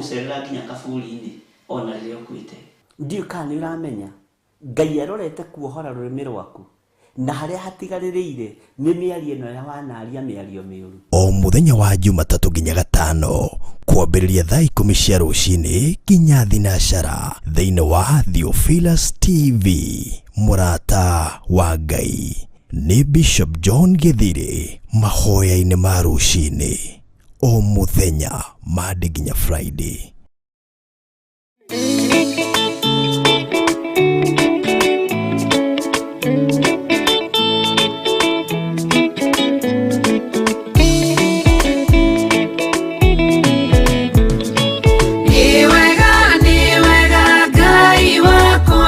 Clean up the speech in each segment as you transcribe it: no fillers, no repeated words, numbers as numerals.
gucerera nginya kaburi-ini ona riria ukwite. Ndiyo kana uramenya Ngai arorete kuohora rurimi rwaku na haria hatigaririire ni miario ino ya wanaria miario miuru. O muthenya wa Jumatatu nginya Gatano kwambĩrĩria thaa 10 cia rũcinĩ nginya thinacara thĩinĩ wa Theophilus TV. Mũrata wa Ngai ni Bishop John Githiri, mahoya-inĩ ma rũcinĩ o muthenya Monday nginya Friday. Ni wega Ngai wakwa.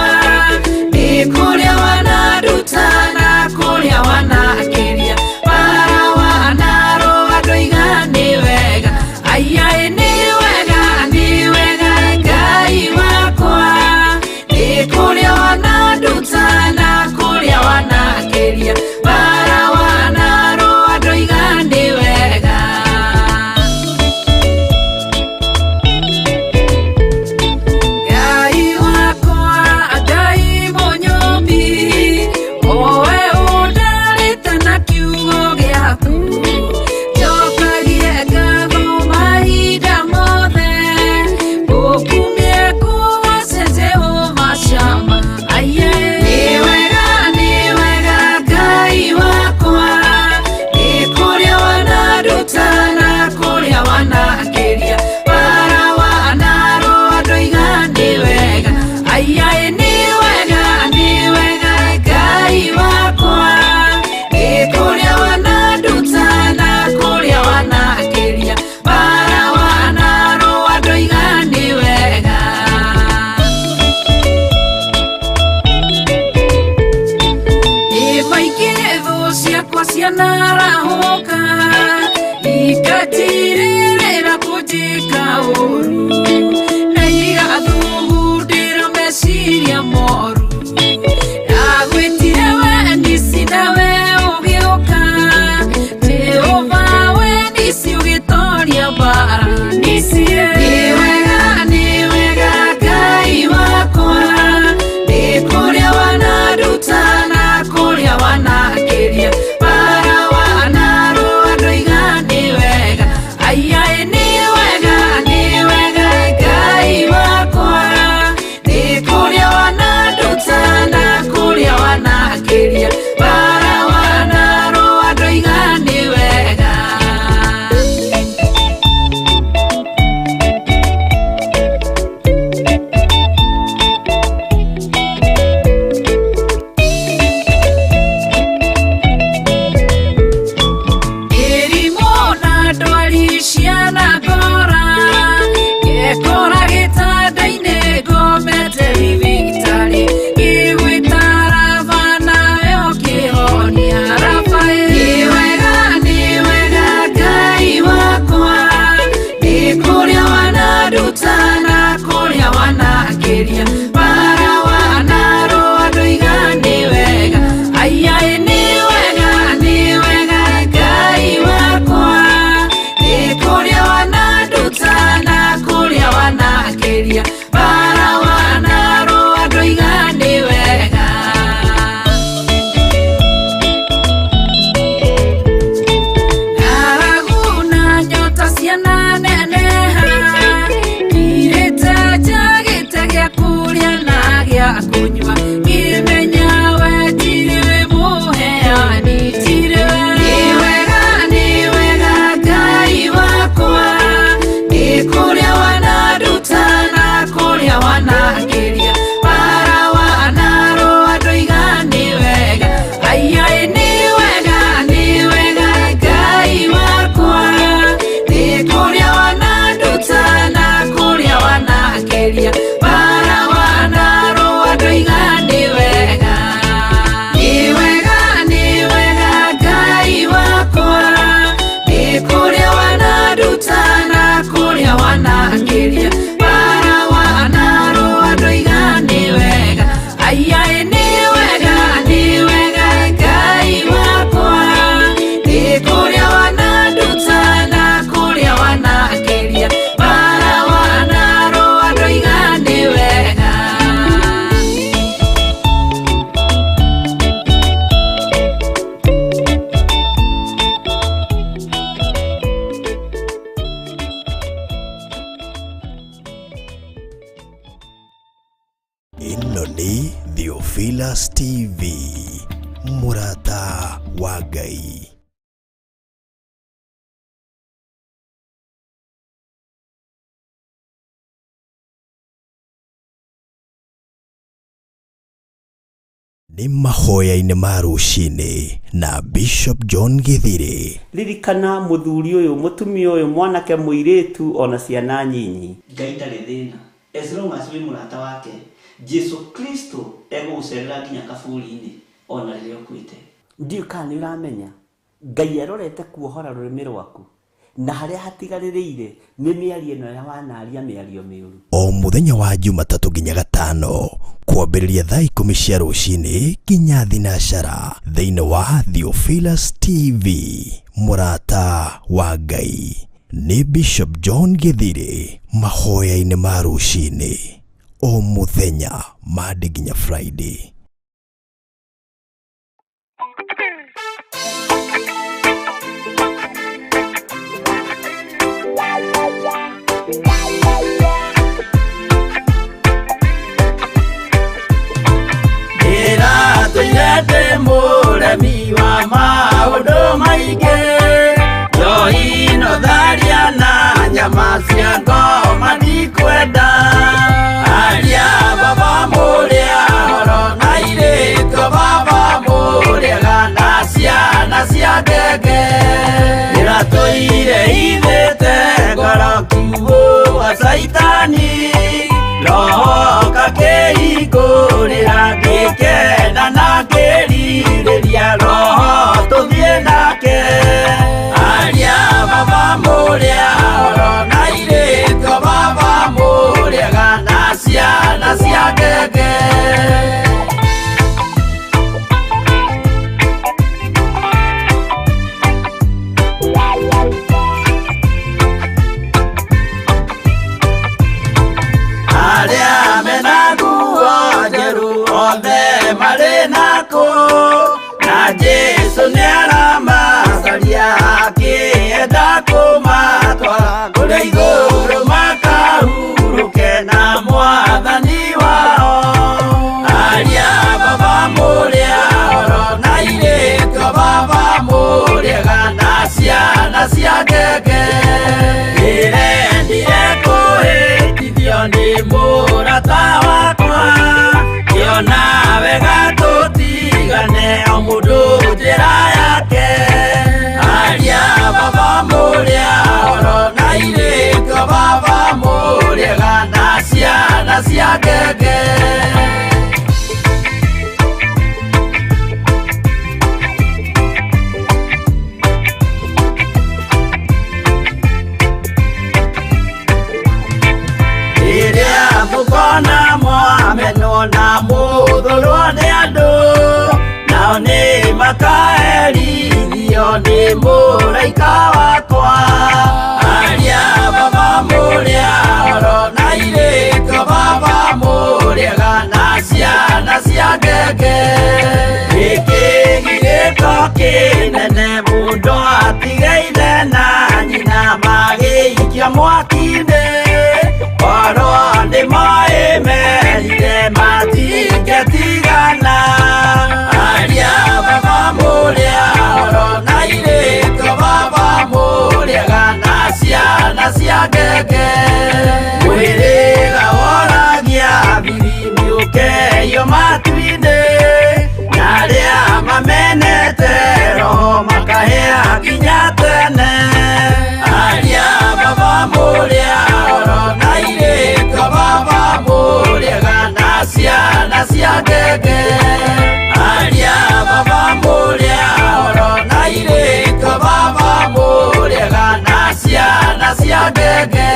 ĩno nĩ Theophilus TV, mũrata wa Ngai. Nĩ mahoya-inĩ ma rũcinĩ na Bishop John Githiri. Ririkana mũthuri ũyũ, mũtumia ũyũ, mwanake mũirĩtu ona ciana nyinyi. Ngai ndarĩ thĩna. As long as wĩ mũrata wake, Jesu Kristo egũgũcerera nginya kaburi-inĩ ona rĩrĩa ũkuĩte. Ndiũ kana nĩ ũramenya Ngai arorete kuohora rũrĩmĩ rwaku, na harĩa hatigarĩrĩire nĩ mĩario ĩno ya wanaria mĩario mĩũru. O mũthenya wa Jumatatũ nginya Gatano, kwambĩrĩria thaa 10 cia rũcinĩ nginya thinacara, thĩinĩ wa Theophilus TV, mũrata wa Ngai. Nĩ Bishop John Githiri, mahoya-inĩ ma rũcinĩ o mũthenya Monday nginya Friday. Tuirete mũremi wa maũndũ maingĩ, njohi-no tharia na nyama cia ngoma ndikwenda. Aria baba mũrĩa horo na irĩko baba mũrĩega na ciana cia ngenge, ĩratũire ithĩte ngoro kiugo wa Saitani, roho kakĩhingũrĩra ngĩkena na ngĩrirĩria roho tũthiĩ nake. Aria baba mũrĩa horo na irĩko baba mũrĩega na ciana cia ngenge. Aria mena nguo njerũ othe marĩ nako, na Jesu nĩaramacaria akĩenda kũmatwara kũrĩa igũrũ makahurũke na Mwathani wao. Aria baba mũrĩa horo na irĩko baba mũrĩega na ciana cia ngenge, ndĩrendire kũhĩtithio nĩ mũrata wakwa, kĩona wega tũtigane o mũndũ njĩra yake. Aria baba mũrĩa horo na irĩko baba mũrĩega na ciana cia ngenge. Rĩrĩa mũkona mwamenwo na mũthũrwo nĩ andũ, nao nĩ makaherithio nĩ mũraika wakwa. Aria baba mũrĩa horo na irĩko baba mũrĩega na ciana cia ngenge, gĩkĩ gĩrĩko kĩnene mũndũ atigeire na nyina magĩikia mwaki-inĩ, oro nĩmoĩ merire matingĩtigana. Aria baba mũrĩa horo na irĩko baba mũrĩega na ciana cia ngenge, mwĩrĩga woragia birimi ũkeyo matu-inĩ, na arĩa mamenete roho makahĩa nginya tene. Aria baba mũrĩa horo na irĩko baba mũrĩega na ciana cia ngenge. Aria baba mũrĩa horo na irĩko baba mũrĩega na ciana cia ngenge.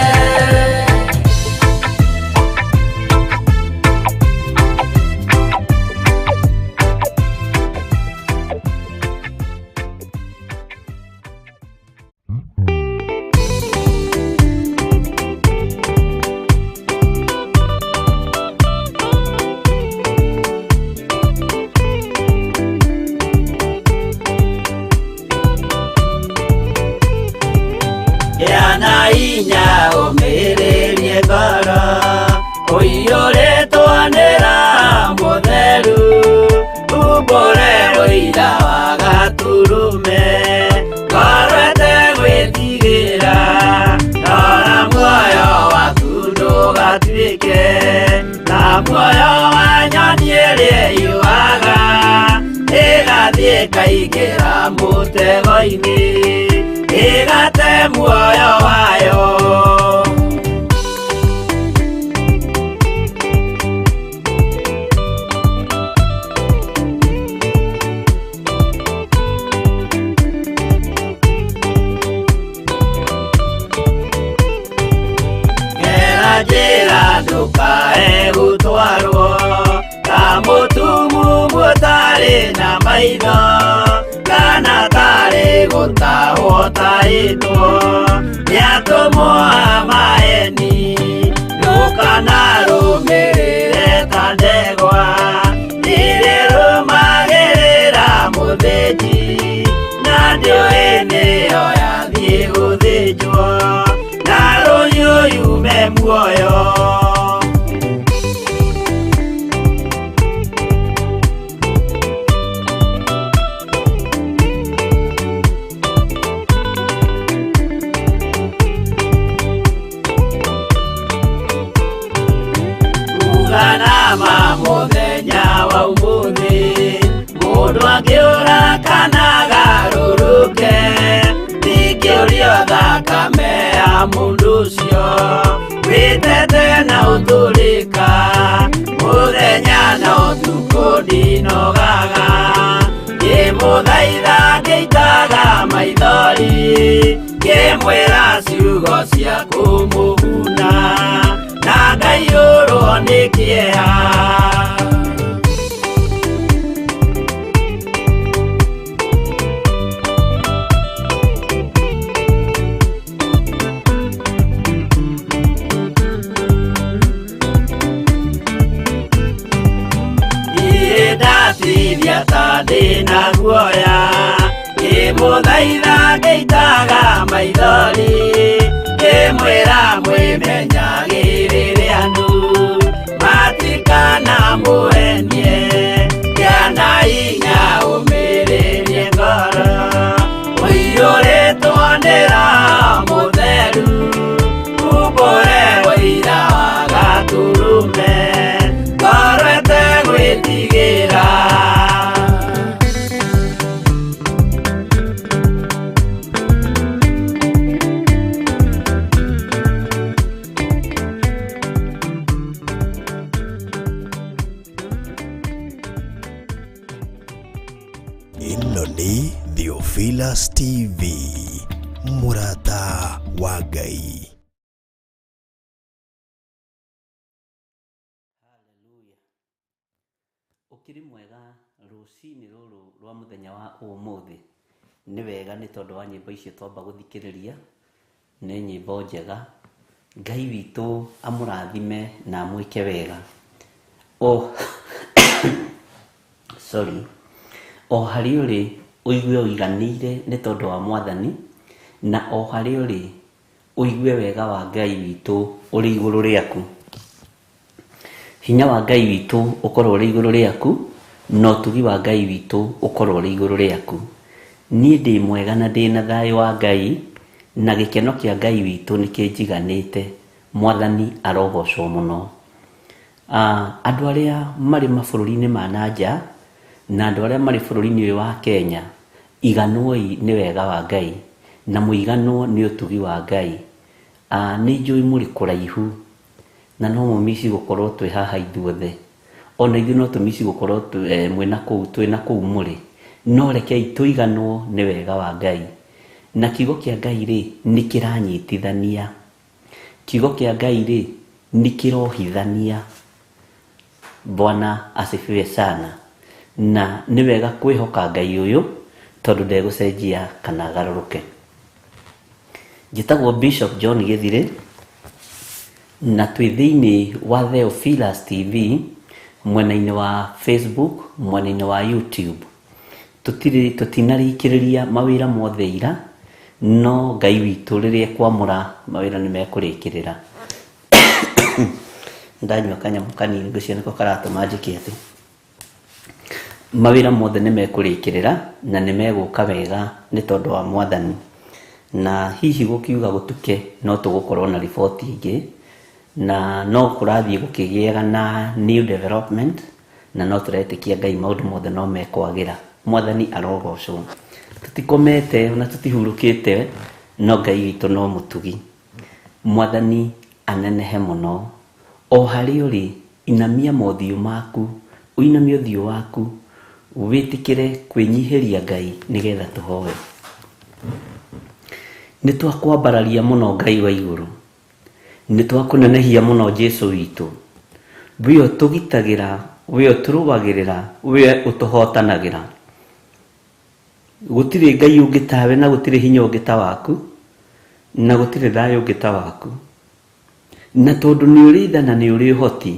Yana inya yaingĩra mũtego-inĩ ĩgate muoyo wayo. Njĩra ndũkae gũtwarwo ta mũtumu mũtarĩ na maitho kana tarĩ gũtahwo tahĩtwo nĩ atũmwo a maeni. Ndũkanarũmĩrĩre ta ndegwa ĩrĩrũmagĩrĩra mũthĩnji na ndĩũĩ nĩyo yathiĩ gũthĩnjwo na rũhiũ yume muoyo. Uganama mũthenya wa ũmũthĩ mũndũ angĩũra kana garũrũke ndingĩũrio thakame ya mũndũ ũcio wĩtete na ũtũrĩka mũthenya na ũtukũ ndinogaga ngĩmũthaitha ngĩitaga maithori ngĩmwĩra ciugo cia kũmũguna na ngaiyũrwo nĩ kĩeha. Ndatithia ta ndĩna guoya ngĩmũthaitha ngĩitaga maithori ngĩmwĩra mwĩmenyagĩrĩre andũ matikanamũhenie kĩana hinya ũmĩrĩrie ngoro ũiyũrĩtwo nĩ Roho Mũtheru umbũre ũira wa Gatũrũme ngoro ĩtegwĩtigĩra. Ĩno nĩ Theophilus TV, mũrata wa Ngai. Ũkĩrĩ mwega rũcinĩ rũrũ rwa mũthenya wa ũmũthĩ. Nĩ wega nĩ tondũ wa nyĩmbo icio twamba gũthikĩrĩria, nĩ nyĩmbo njega. Ngai witũ amũrathime na amwĩke wega. O harĩ ũrĩ ũigue ũiganĩire nĩ tondũ wa Mwathani, na o harĩ ũrĩ ũigue wega wa Ngai witũ ũrĩ igũrũ rĩaku. Hinya wa Ngai witũ ũkorwo ũrĩ igũrũ rĩaku, na ũtugi wa Ngai witũ ũkorwo ũrĩ igũrũ rĩaku. Niĩ ndĩ mwega na ndĩ na thayũ wa Ngai, na gĩkeno kĩa Ngai witũ nĩ kĩnjiganĩte. Mwathani arogocwo mũno. Andũ arĩa marĩ mabũrũri-inĩ ma nanja na andũ arĩa marĩ bũrũri-inĩ ũyũ wa Kenya, iganwoi nĩ wega wa Ngai na mũiganwo nĩ ũtugi wa Ngai. Nĩ njũĩ mũrĩ kũraihu na no mũmici gũkorwo twĩ haha ithuothe, ona ithuĩ no tũmici gũkorwo twĩ na kũu mũrĩ, no rekei tũiganwo nĩ wega wa Ngai. Na kiugo kĩa Ngai rĩ nĩ kĩranyitithania, kiugo kĩa Ngai rĩ nĩ kĩrohithania. Bwana asifiwe sana. Na nĩ wega kwĩhoka Ngai ũyũ tondũ ndegũcenjia kana agarũrũke. Njĩtagwo Bishop John Gĩthirĩ na twĩ thĩinĩ wa Theophilus TV, mwena-inĩ wa Facebook, mwena-inĩ wa YouTube. Tũtinarĩkĩrĩria mawĩra mothe ira, no Ngai witũ rĩrĩa ekwamũra mawĩra nĩ mekũrĩkĩrĩra. Ndanyua kanyamũ kanini ngũcio nĩko karatũma njĩke atĩ. Mawĩra mothe nĩ mekũrĩkĩrĩra na nĩ megũka wega nĩ tondũ wa Mwathani. Na hihi gũkiuga gũtuke no tũgũkorwo na riboti ingĩ, na no kũrathiĩ gũkĩgĩaga na new development, na no tũretĩkia Ngai maũndũ mothe no mekwagĩra. mwathani arogocwo. Tutikomete na tutihurukite, no Ngai witũ no mũtugi. Mwathani anenehe mũno. O harĩ ũrĩ, inamia mothiũ maku, ũinamie ũthiũ waku, wĩtĩkĩre kwĩnyihĩria Ngai nĩgetha tũhoe. Nĩtwakwambararia mũno Ngai wa igũrũ, nĩtwakũnenehia mũno Jesũ witũ. Wĩyo tũgitagĩra, wĩyo tũrũagĩrĩra, wĩyo ũtũhotanagĩra. Gũtirĩ Ngai ũngĩ tawe, na gũtirĩ hinya ũngĩ ta waku, na gũtirĩ thayũ ũngĩ ta waku. Na tondũ nĩ ũrĩ tha na nĩ ũrĩ ũhoti,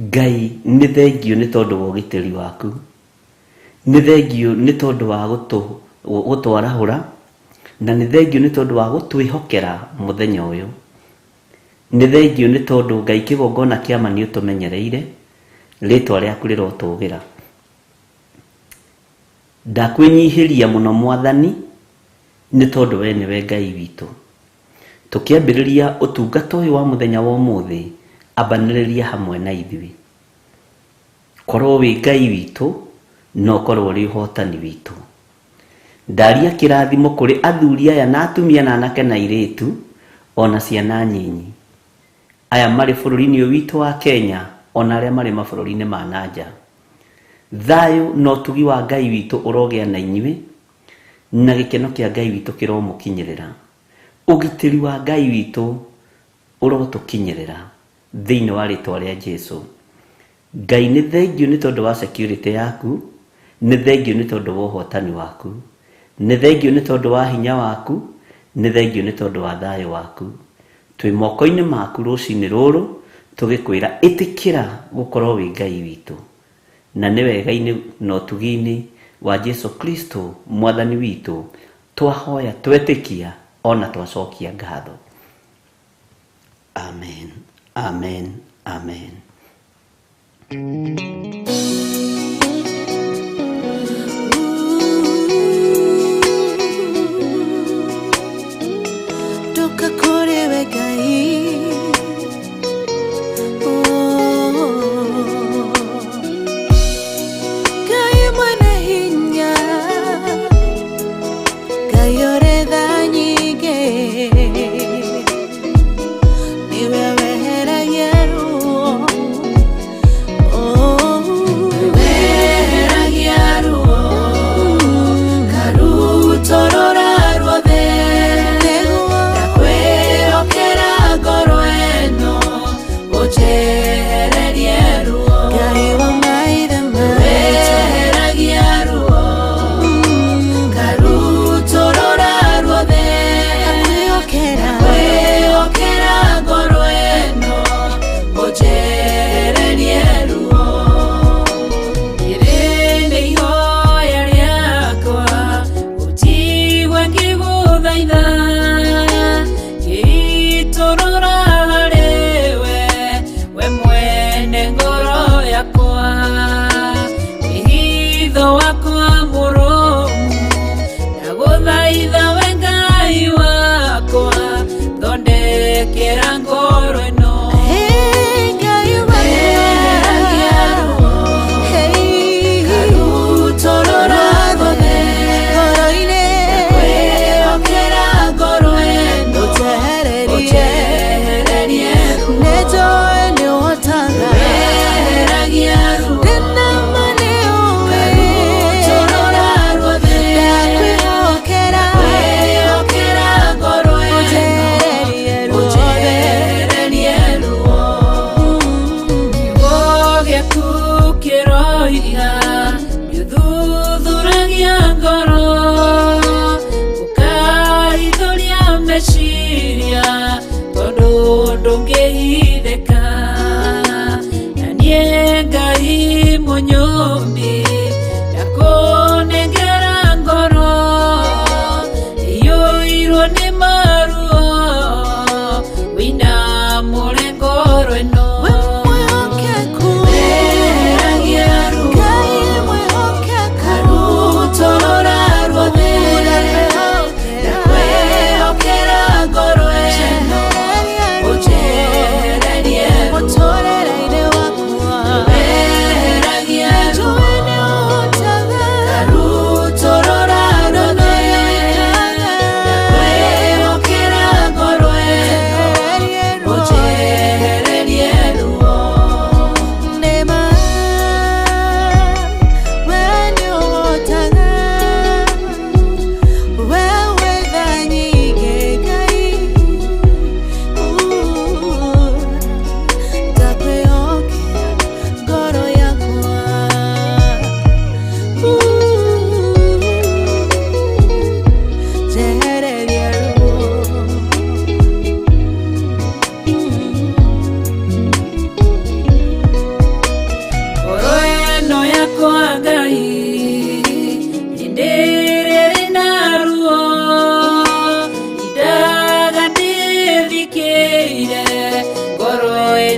Ngai nĩ thengio nĩ tondũ wa ũgitĩri waku, nĩ thengio nĩ tondũ wa gũtwarahũra, na nĩ thengio nĩ tondũ wa gũtwĩhokera mũthenya ũyũ. Nĩ thengio nĩ tondũ Ngai kĩgongona kĩa ma nĩ ũtũmenyereire, rĩtwa rĩaku rĩrotũgĩra. Ndakwĩnyihĩria mũno Mwathani, nĩ tondũ we nĩwe Ngai witũ. Tũkĩambĩrĩria ũtungata ũyũ wa mũthenya wa ũmũthĩ, ambanĩrĩria hamwe na ithuĩ. Korwo wĩ Ngai witũ, no korwo ũrĩ ũhotani witũ. Ndaria kĩrathimo kũrĩ athuri aya na atumia na anake na airĩtu, ona ciana nyinyi. Aya marĩ bũrũri-inĩ ũyũ witũ wa Kenya, ona arĩa marĩ mabũrũri-inĩ ma nanja. Thayũ na ũtugi wa Ngai witũ ũrogĩa na inyuĩ, na gĩkeno kĩa Ngai witũ kĩromũkinyĩrĩra. Ũgitĩri wa Ngai witũ ũrotũkinyĩrĩra thĩinĩ wa rĩtwa rĩa Jesũ. Ngai nĩ thengio nĩ tondũ wa security yaku, nĩ thengio nĩ tondũ wa ũhotani waku, nĩ thengio nĩ tondũ wa hinya waku, nĩ thengio nĩ tondũ wa thayũ waku. Twĩ moko-inĩ maku rũcinĩ rũrũ, tũgĩkwĩra ĩtĩkĩra gũkorwo wĩ Ngai witũ. Na nĩ wega-inĩ na ũtugi-inĩ wa Jesũ Kristo Mwathani witũ, twahoya twetĩkia ona twacokia ngatho. Amen, amen, amen. Tukakorewe Ngai, Ngai mwene hinya, Ngai ũrĩ tha nyingĩ, niwe weheragia ruo, weheragia ruo, karutorora ruothe, ndakwĩhokera ngoro ĩno, ũnjehererie ruo. Ngai wa maithe maitũ, weheragia ruo, karutorora ruothe, ndakwĩhokera ngoro ĩno, ũnjehererie ruo. Ĩrĩ nĩ ihoya rĩakwa, ũnjigue ngĩgũthaitha, ngĩitũrũra harĩ we, we mwene ngoro yakwa. Wĩhitho wakwa mũrũmu, ndagũthaitha we Ngai wakwa, thondekera ngoro ĩno. Weheragia ruo, karutorora ruothe, ndakwĩhokera ngoro ĩno, ũnjehererie ruo. Weheragia ruo, karutorora ruothe, ndakwĩhokera ngoro ĩno, ũnjehererie ruo. Kiugo gĩaku kĩroiga, gĩthuthuragia ngoro, ũkahithũria meciria, tondũ ndũngĩhithĩka. Na niĩ Ngai mũnyũmbi, ndakũnengera ngoro, ĩiyũirwo nĩ maruo, ũinamũre ngoro ĩno. Weheragia ruo, karutorora ruothe, ndakwĩhokera ngoro ĩno, ũnjehererie ruo. Weheragia ruo,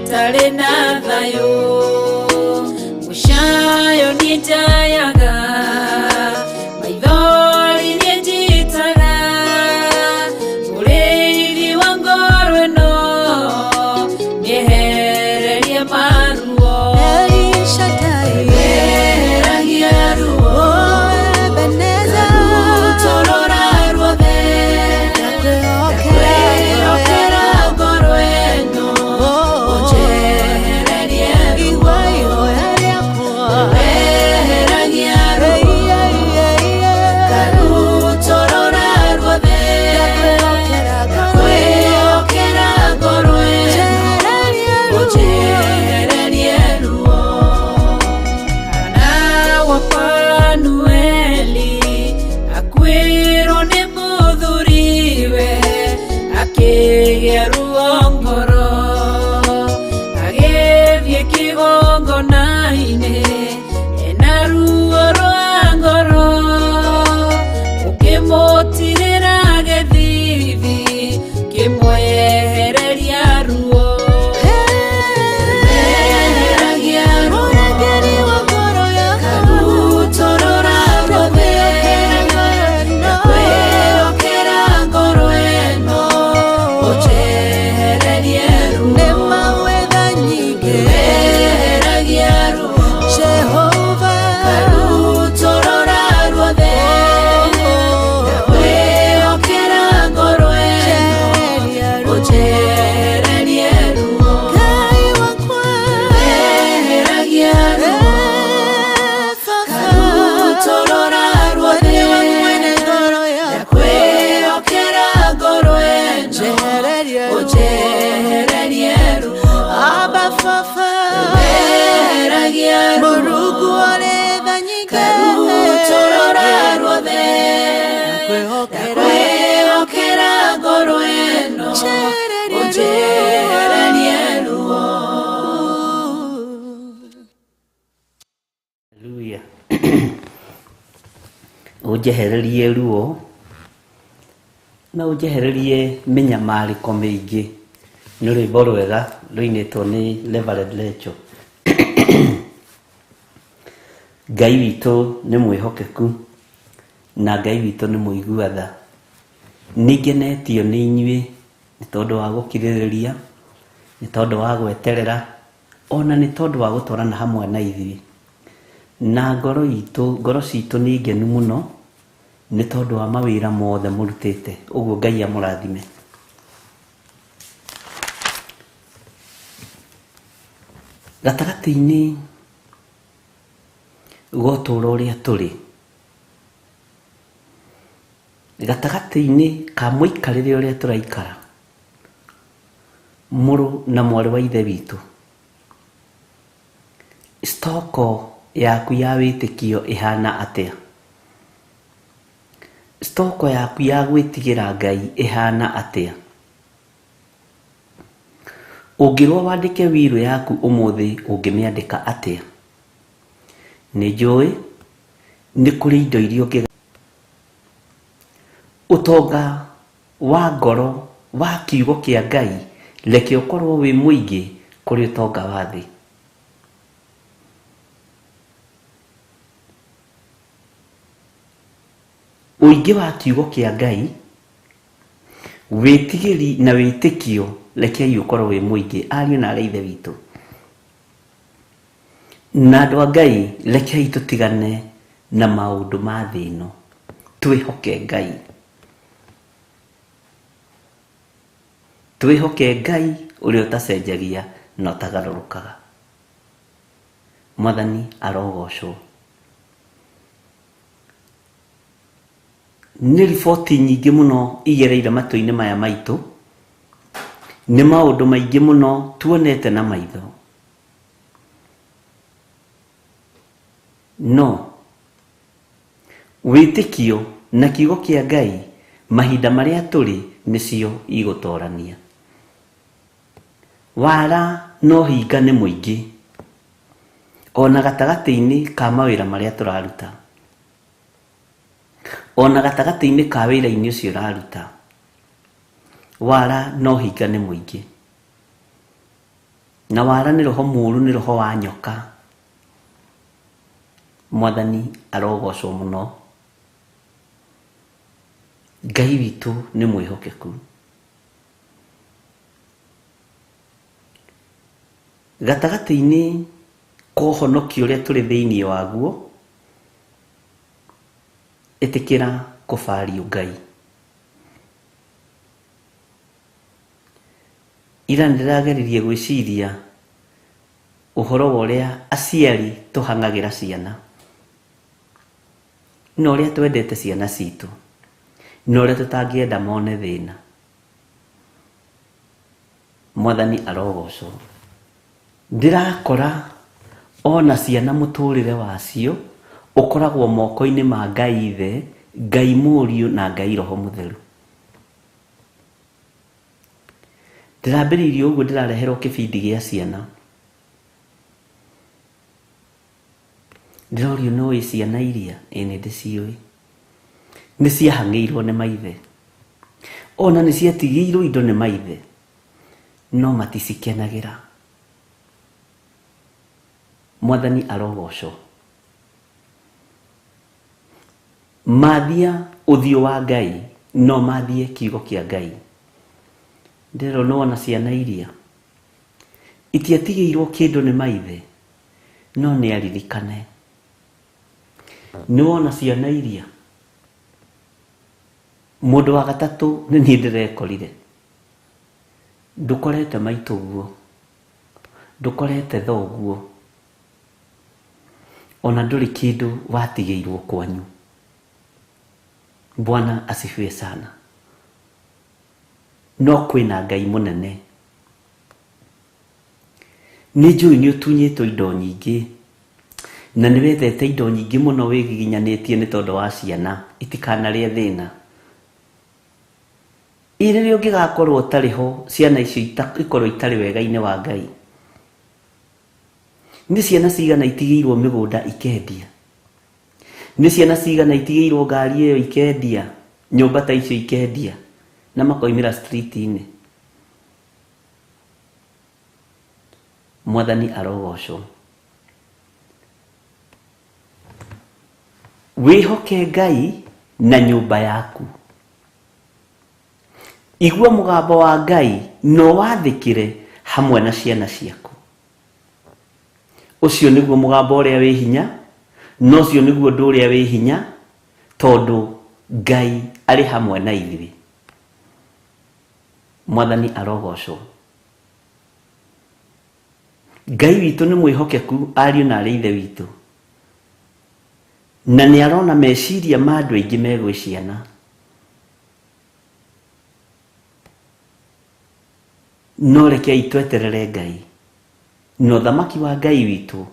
gĩtarĩ na thayũ mũcayo nĩnjayaga maithori nĩnjitaga mũrĩithi wa ngoro ĩno nĩehererie maruo Weheragia ruo Rutorora ruothe Ndakwĩhokera ngoro ĩno ũnjehererie ruo Weheragia ruo Rutorora ruothe Ndakwĩhokera ngoro ĩno ũnjehererie ruo Panueli akwĩrwo nĩ mũthuriwe akĩgĩa ruo ngoro agĩthiĩ kĩgongona-inĩ ena ruo rwa ngoro ũkĩmũtirĩra gĩthithi kĩmwehereria ruo Ndakwĩhokera ngoro ĩno ũnjehererie ruo Haleluya. Ũnjehererie ruo na ũnjehererie mĩnyamarĩko mĩingĩ nĩ rwĩmbo rwega rũinĩtwo nĩ Reverend Rachel. Ngai witũ nĩ mwĩhokeku na Ngai witũ nĩ mũiguatha. Nĩngenetio nĩ inyuĩ nĩ tondũ wa gũkirĩrĩria, nĩ tondũ wa gweterera, ona nĩ tondũ wa gũtwarana hamwe na ithuĩ. Na ngoro citũ nĩ ngenu mũno nĩ tondũ wa mawĩra mothe mũrutĩte. Ũguo Ngai amũrathime. Gatagatĩ-inĩ ga ũtũũro ũrĩa tũrĩ, gatagatĩ-inĩ ka mũikarĩre ũrĩa tũraikara, mũrũ na mwarĩ wa ithe witũ, stoko yaku ya wĩtĩkio ĩhana atĩa? Stoko yaku ya gwĩtigĩra Ngai ĩhana atĩa? Ũngĩrwo wandĩke wirũ yaku ũmũthĩ ũngĩmĩandĩka atĩa? Nĩ njũĩ nĩ kũrĩ indo iria ũtonga wa ngoro wa kiugo kĩa Ngai reke ũkorwo wĩ mũingĩ kũrĩ ũtonga wa thĩ. Ũingĩ wa kiugo kĩa Ngai, wĩtigĩri na wĩtĩkio rekei ũkorwo wĩ mũingĩ. Ariũ na arĩa ithe witũ na andũ a Ngai, rekei tũtigane na maũndũ ma thĩ ĩno, twĩhoke Ngai. Twĩhoke Ngai ũrĩa ũtacenjagia na ũtagarũrũkaga. Mwathani arogocwo. Nĩ riboti nyingĩ mũno igereire matũ-inĩ maya maitũ, nĩ maũndũ maingĩ mũno tuonete na maitho. No wĩtĩkio na kiugo kĩa Ngai mahinda marĩa tũrĩ nĩcio igũtorania. Wara no hinga nĩ mũingĩ ona gatagatĩ-inĩ ka mawĩra marĩa tũraruta, ona gatagatĩ-inĩ ka wĩra-inĩ ũcio ũraruta. Wara no hinga nĩ mũingĩ. na wara nĩ roho mũru, nĩ roho wa nyoka. Mwathani arogocwo mũno. Ngai witũ nĩ mwĩhokeku. Gatagatĩ-inĩ ka ũhonokio ũrĩa tũrĩ thĩinĩ waguo, ĩtĩkĩra kũbario Ngai. Ira ndĩrageririe gwĩciria ũhoro wa ũrĩa aciari tũhang'agĩra ciana, na ũrĩa twendete ciana citũ, na ũrĩa tũtangĩenda mone thĩna. Mwathani arogocwo. Ndirakora ona ciana mũtũrĩre wacio ũkoragwo moko-inĩ ma Ngai Ithe, Ngai Mũriũ na Ngai Roho Mũtheru. Ndĩrambĩrĩirie ũguo, ndĩrareherwo kĩbindi gĩa ciana. Ndĩrorio nĩũĩ ciana iria? Ĩĩ nĩndĩciũĩ. Nĩciahang'ĩirwo nĩ maithe, ona nĩciatigĩirwo indo nĩ maithe, no maticikenagĩra. Mwathani arogocwo. Mathia ũthiũ wa Ngai, no mathie kiugo kĩa Ngai. Ndĩrero nĩwona ciana iria itiatigĩirwo kĩndũ nĩ maithe, no nĩaririkane. Nĩwona ciana iria mũndũ wa gatatũ nĩ niĩ ndĩrekorire. Ndũkorete maitũguo, ndũkorete thoguo, ona ndũrĩ kĩndũ watigĩirwo kwanyu. Bwana asifiwe sana. No kwĩna Ngai mũnene. Nĩnjũĩ nĩũtunyĩtwo indo nyingĩ, na nĩwethete indo nyingĩ mũno wĩgiginyanĩtie nĩ tondũ wa ciana itikanarĩe thĩna. Rĩrĩa ũngĩgakorwo ũtarĩ ho, ciana icio ikorwo itarĩ wega-inĩ wa Ngai. Nĩ ciana cigana itigĩirwo mĩgũnda ikendia? Nĩ ciana cigana itigĩirwo ngari ĩyo ikendia, nyũmba ta icio ikendia, na makoimĩra street-inĩ? Mwathani arogocwo. Wĩhoke Ngai na nyũmba yaku. Igua mũgambo wa Ngai no wathĩkĩre hamwe na ciana ciaku. Ũcio nĩguo mũgambo ũrĩa wĩ hinya, no ũcio nĩguo ũndũ ũrĩa wĩ hinya, tondũ Ngai arĩ hamwe na ithuĩ. Mwathani arogocwo. Ngai witũ nĩ mwĩhokeku, ariũ na arĩ ithe witũ, na nĩ arona meciria ma andũ aingĩ megwĩ ciana. No rekei tweterere Ngai, na ũthamaki wa Ngai witũ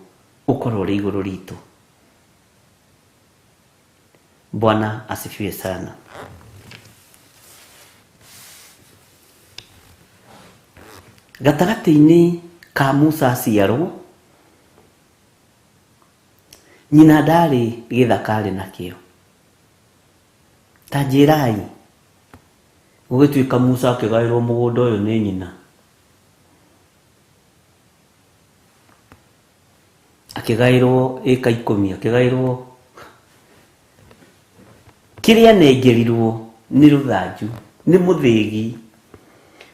ũkorwo ũrĩ igũrũ ritũ. Bwana asifiwe sana. Gatagatĩ-inĩ ka Musa aciarwo, nyina ndarĩ gĩthaka nakĩo. Ta njĩrai, gũgĩtuĩka Musa akĩgaĩrwo mũgũnda ũyũ nĩ nyina, akĩgaĩrwo ĩka 10, akĩgaĩrwo kĩrĩa nengerirwo nĩ rũthanju, nĩ mũthĩgi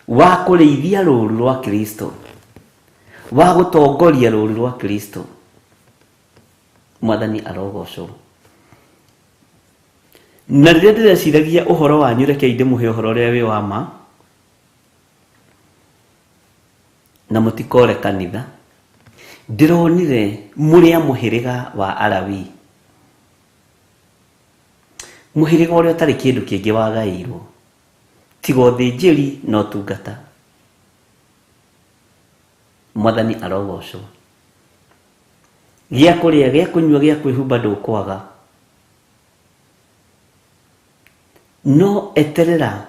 wa kũrĩithia rũũru rwa Kristo, wa gũtongoria rũũru rwa Kristo. Mwathani arogocwo. Na rĩrĩa ndĩreciragia ũhoro wanyu, rekei ndĩmũhe ũhoro ũrĩa wĩ wa ma, na mũtikore kanitha. Ndĩronire mũrĩa mũhĩrĩga wa Alawii, mũhĩrĩga ũrĩa ũtarĩ kĩndũ kĩngĩ wagaĩirwo, tiga ũthĩnjĩri na ũtungata. Mwathani arogocwo. Gĩa kũrĩa, gĩa kũnyua, gĩa kwĩhumba ndũkwaga, no eterera.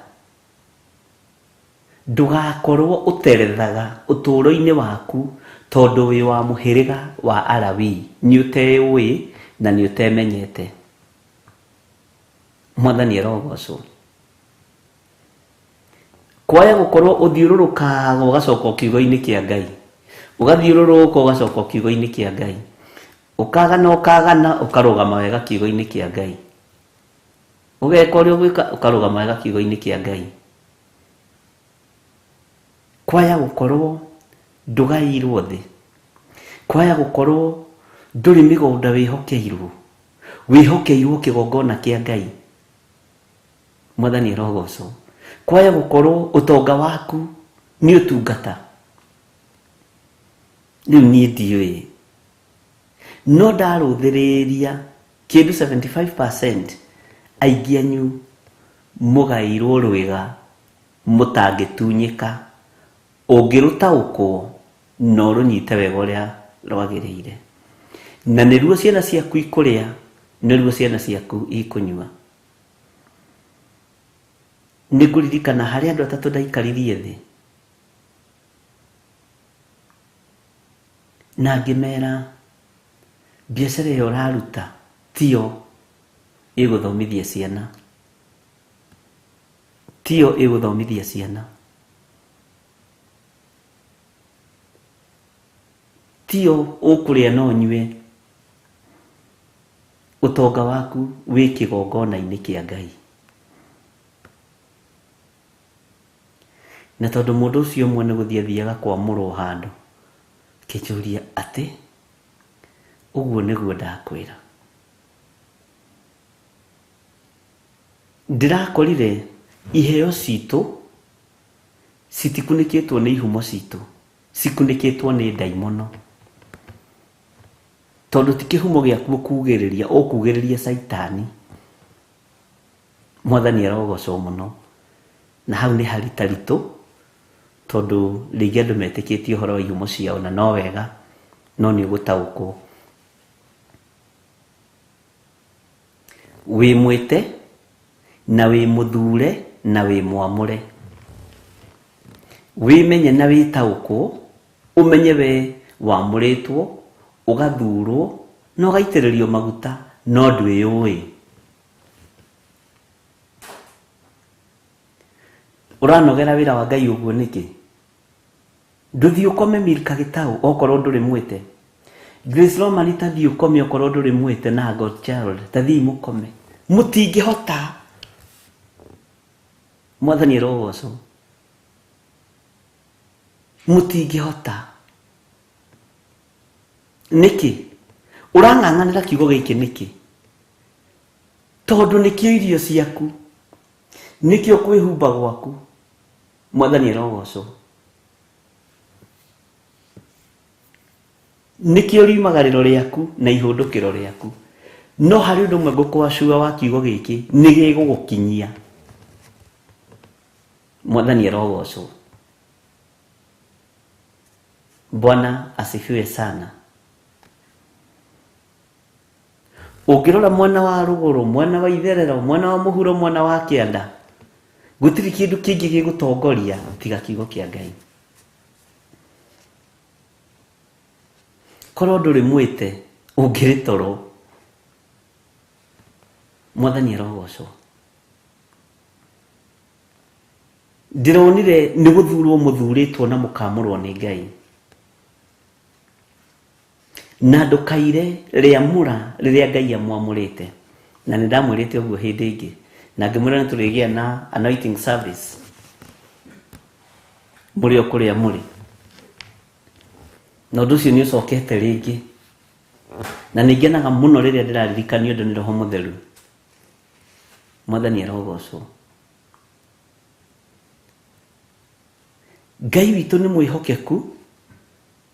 Ndũgakorwo ũterethaga ũtũũro-inĩ waku tondũ wĩ wa mũhĩrĩga wa Alawii, nĩ ũteũĩ na nĩ ũtemenyete. Mwathani arogocwo. Kwaya gũkorwo ũthiũrũrũkaga ũgacoka kiugo-inĩ kĩa Ngai, ugathiũrũrũka ũgacoka kiugo-inĩ kĩa Ngai, ũkagana ũkarũgama wega kiugo-inĩ kĩa Ngai, ũgeka ũrĩa ũgwĩka ũkarũgama wega kiugo-inĩ kĩa Ngai. Kwaya gũkorwo ndũgaĩirwo thĩ, kwaya gũkorwo ndũrĩ mĩgũnda wĩhokeirwo kĩgongona kĩa Ngai. Mwathani arogocwo. Kwaya gũkorwo ũtonga waku nĩ ũtungata. Rĩu niĩ ndiũĩ, no ndarũthĩrĩria kĩndũ 75% aingĩ anyu mũgaĩirwo rwĩga mũtangĩtunyĩka, ũngĩrũtaũkwo no rũnyite wega ũrĩa rwagĩrĩire, na nĩruo ciana ciaku ikũrĩa, nĩruo ciana ciaku ikũnyua. Nĩngũririkana harĩ andũ atatũ ndaikaririe thĩ na ngĩmera biacara ĩyo ũraruta tiyo ĩgũthomithia ciana, tiyo ĩgũthomithia ciana, tiyo ũkũrĩa no nyue. Ũtonga waku wĩ kĩgongona-inĩ kĩa Ngai. Na tondũ mũndũ ũcio ũmwe nĩ gũthiĩ athiaga kwamũrwo handũ, kĩnjũria atĩ ũguo nĩguo ndakwĩra. Ndĩrakorire iheo citũ citikunĩkĩtwo nĩ ihumo citũ, cikunĩkĩtwo nĩ ndaimono. Tondũ ti kĩhumo gĩaku kugĩrĩria, ũkugĩrĩria Saitani. Mwathani arogocwo mũno. Na hau nĩ haritaritũ, tondũ rĩngĩ andũ metĩkĩtie ũhoro wa ihumo ciao, na no wega, no nĩ ũgũtaũkwo. Wĩ mwĩte na wĩ mũthure na wĩ mwamũre, wĩmenye na wĩtaũkwo, ũmenye we wamũrĩtwo, ũgathurwo na ũgaitĩrĩrio maguta, no ndwĩyũĩ. Ũranogera wĩra wa Ngai ũguo nĩkĩ? Ndũthiĩ ũkome Milka Gĩtaũ okorwo ndũrĩ mwĩte. Grace Roman ta thiĩ ũkome okorwo ndũrĩ mwĩte, na Godchild ta thiĩ mũkome. Mũtingĩhota. Mwathani arogocwo. Mũtingĩhota. Nĩkĩ? Ũrang'ang'anĩra kiugo gĩkĩ nĩkĩ? Tondũ nĩkĩo irio ciaku, nĩkĩo kwĩhumba gwaku. Mwathani arogocwo. Nĩkĩo riumagarĩro rĩaku na ihũndũkĩro rĩaku. No harĩ ũndũ ũmwe ngũkũacua wa kiugo gĩkĩ, nĩ gĩgũgũkinyia. Mwathani arogocwo. Bwana asifiwe sana. Ũngĩrora mwena wa rũgũrũ, mwena wa itherero, mwena wa mũhuro, mwena wa kĩanda, gũtirĩ kĩndũ kĩngĩ gĩgũtongoria tiga kiugo kĩa Ngai. Korwo ndũrĩ mwĩte, ũngĩrĩ toro. Mwathani arogocwo. Ndĩronire nĩ gũthurwo mũthurĩtwo na mũkamũrwo nĩ Ngai. Na ndũkaire rĩamũra rĩrĩa Ngai amwamũrĩte. Na nĩ ndamwĩrĩte ũguo hĩndĩ ĩngĩ, na ngĩmwĩra nĩ tũrĩgĩa na anointing service mũrĩ o kũrĩa mũrĩ. Na ũndũ ũcio nĩ ũcokete rĩngĩ, na nĩ ngenaga mũno rĩrĩa ndĩraririkanio ũndũ nĩ Roho Mũtheru. Mwathani arogocwo. Ngai witũ nĩ mwĩhokeku,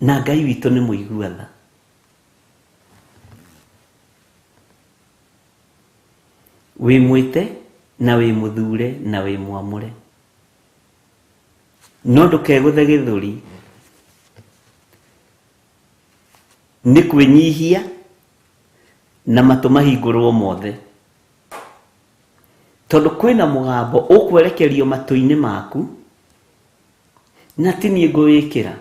na Ngai witũ nĩ mũigua tha. Wĩ mwĩte na wĩ mũthure na wĩ mwamũre, no ndũkegũthe gĩthũri. Nĩ kwĩnyihia na matũ mahingũrwo mothe, tondũ kwĩna mũgambo ũkwerekerio matũ-inĩ maku, na ti niĩ ngũwĩkĩra.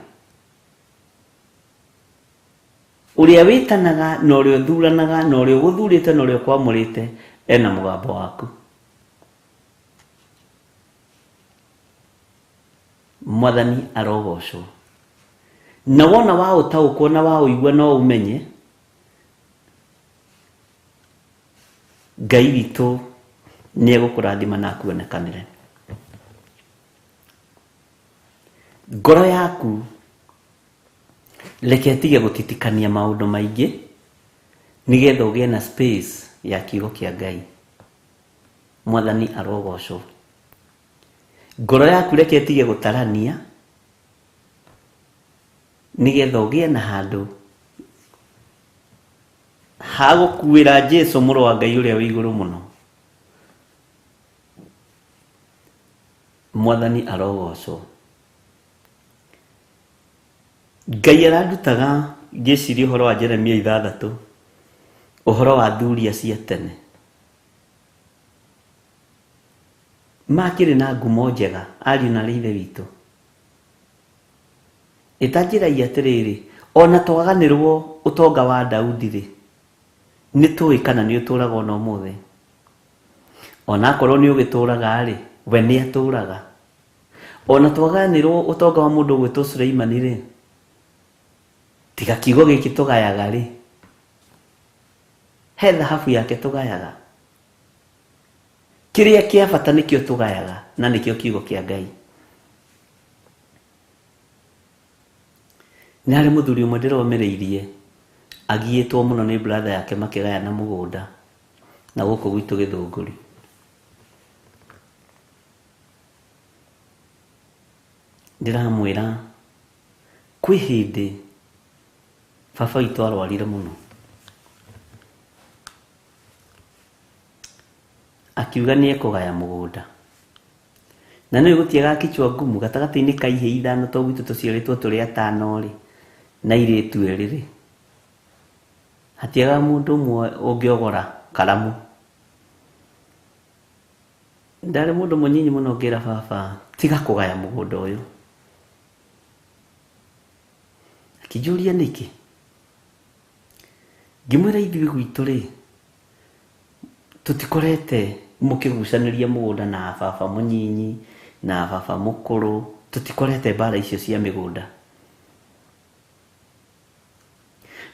Ũrĩa wĩtanaga na ũrĩa ũthuranaga na ũrĩa ũgũthurĩte na ũrĩa ũkwamũrĩte ena mũgambo waku. Mwathani arogocwo. na wona wa utaũkwo na wa ũigua no umenye Ngai witũ nĩ egũkũrathima na akuonekanĩre. Ngoro yaku reke ĩtige gũtitikania maũndũ maingĩ nĩgetha ũgĩe na space ya kiugo kĩa Ngai. Mwathani arogocwo. Ngoro yaku reke ĩtige gũtarania nĩgetha ũgĩe na handũ ha gũkuĩra Jesũ mũrũ wa Ngai ũrĩa wĩ igũrũ mũno. Mwathani arogocwo. Ngai arandutaga ngĩciria ũhoro wa Jeremia 6, ũhoro wa thuria cia tene. Makĩrĩ na ngumo njega ariũ na ithe witũ. Ĩtanjĩragia atĩrĩrĩ, ona twaganĩrwo ũtonga wa Daudi-rĩ, nĩtũĩ kana nĩ ũtũraga ona ũmũthĩ. Ona akorwo nĩ ũgĩtũraga-rĩ, we nĩ atũraga. Ona twaganĩrwo ũtonga wa mũndũ ũgwĩtwo Suleimani-rĩ, tiga kiugo gĩkĩ tũgayaga-rĩ, he thahabu yake tũgayaga. Kĩrĩa kĩa bata nĩkĩo tũgayaga na nĩkĩo kiugo kĩa Ngai. Nĩ harĩ mũthuri ũmwe ndĩromereirie agiĩtwo mũno nĩ brother yake makĩgayana mũgũnda na gũkũ gwitũ Gĩthũngũri. Ndĩramwĩra kwĩ hĩndĩ baba witũ arwarire mũno, akiuga nĩ ekũgaya mũgũnda, na nĩ gũtiega kichwa ngumu gatagatĩ-inĩ ka ihĩ 5 to gwitũ tũciarĩtwo tũrĩ 5-rĩ na irĩtu 2-rĩ, hatiaga mũndũ ũmwe ũngĩogora karamu. Ndarĩ mũndũ mũnyinyi mũno ngĩra baba tiga kũgaya mũgũnda ũyũ. Akĩnjũria nĩkĩ? Ngĩmwĩra ithuĩ gwitũ-rĩ, tũtikorete mũkĩgucanĩria mũgũnda na baba mũnyinyi na baba mũkũrũ, tũtikorete mbara icio cia mĩgũnda.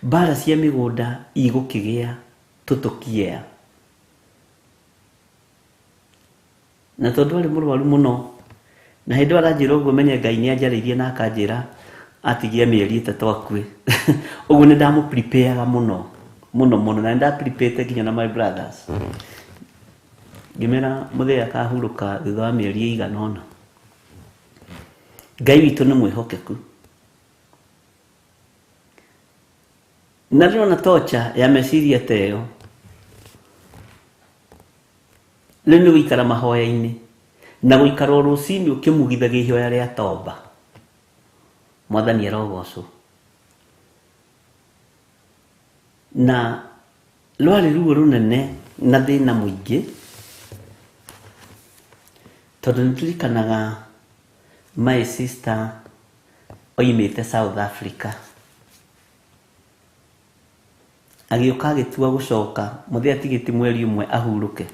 Mbara cia mĩgũnda igũkĩgĩa tũtũkiea. Na tondũ arĩ mũrwaru mũno, na hĩndĩ aranjĩra ũguo menye Ngai nĩ anjarĩirie na akanjĩra atigie mĩeri 3 akue. Ũguo nĩ ndamũprepareaga mũno mũno na ndaprepare nginya na my brothers. Ngĩmera mũthee akahurũka thutha wa mĩeri 100. Ngai witũ nĩ mwĩhokeku. Na ndĩrona tocha ya meciria ta ĩyo. Rĩu nĩ gũikara mahoya-inĩ na gũikara rũcinĩ ũkĩmugithagia ihoya rĩa tomba. Mwathani arogocwo. Na rwarĩ ruo rũnene na thĩna mũingĩ, tondũ nĩtũririkanaga my sister oimĩte South Africa, agĩũka agĩtua gũcoka mũthee atigĩti mweri ũmwe ahurũke.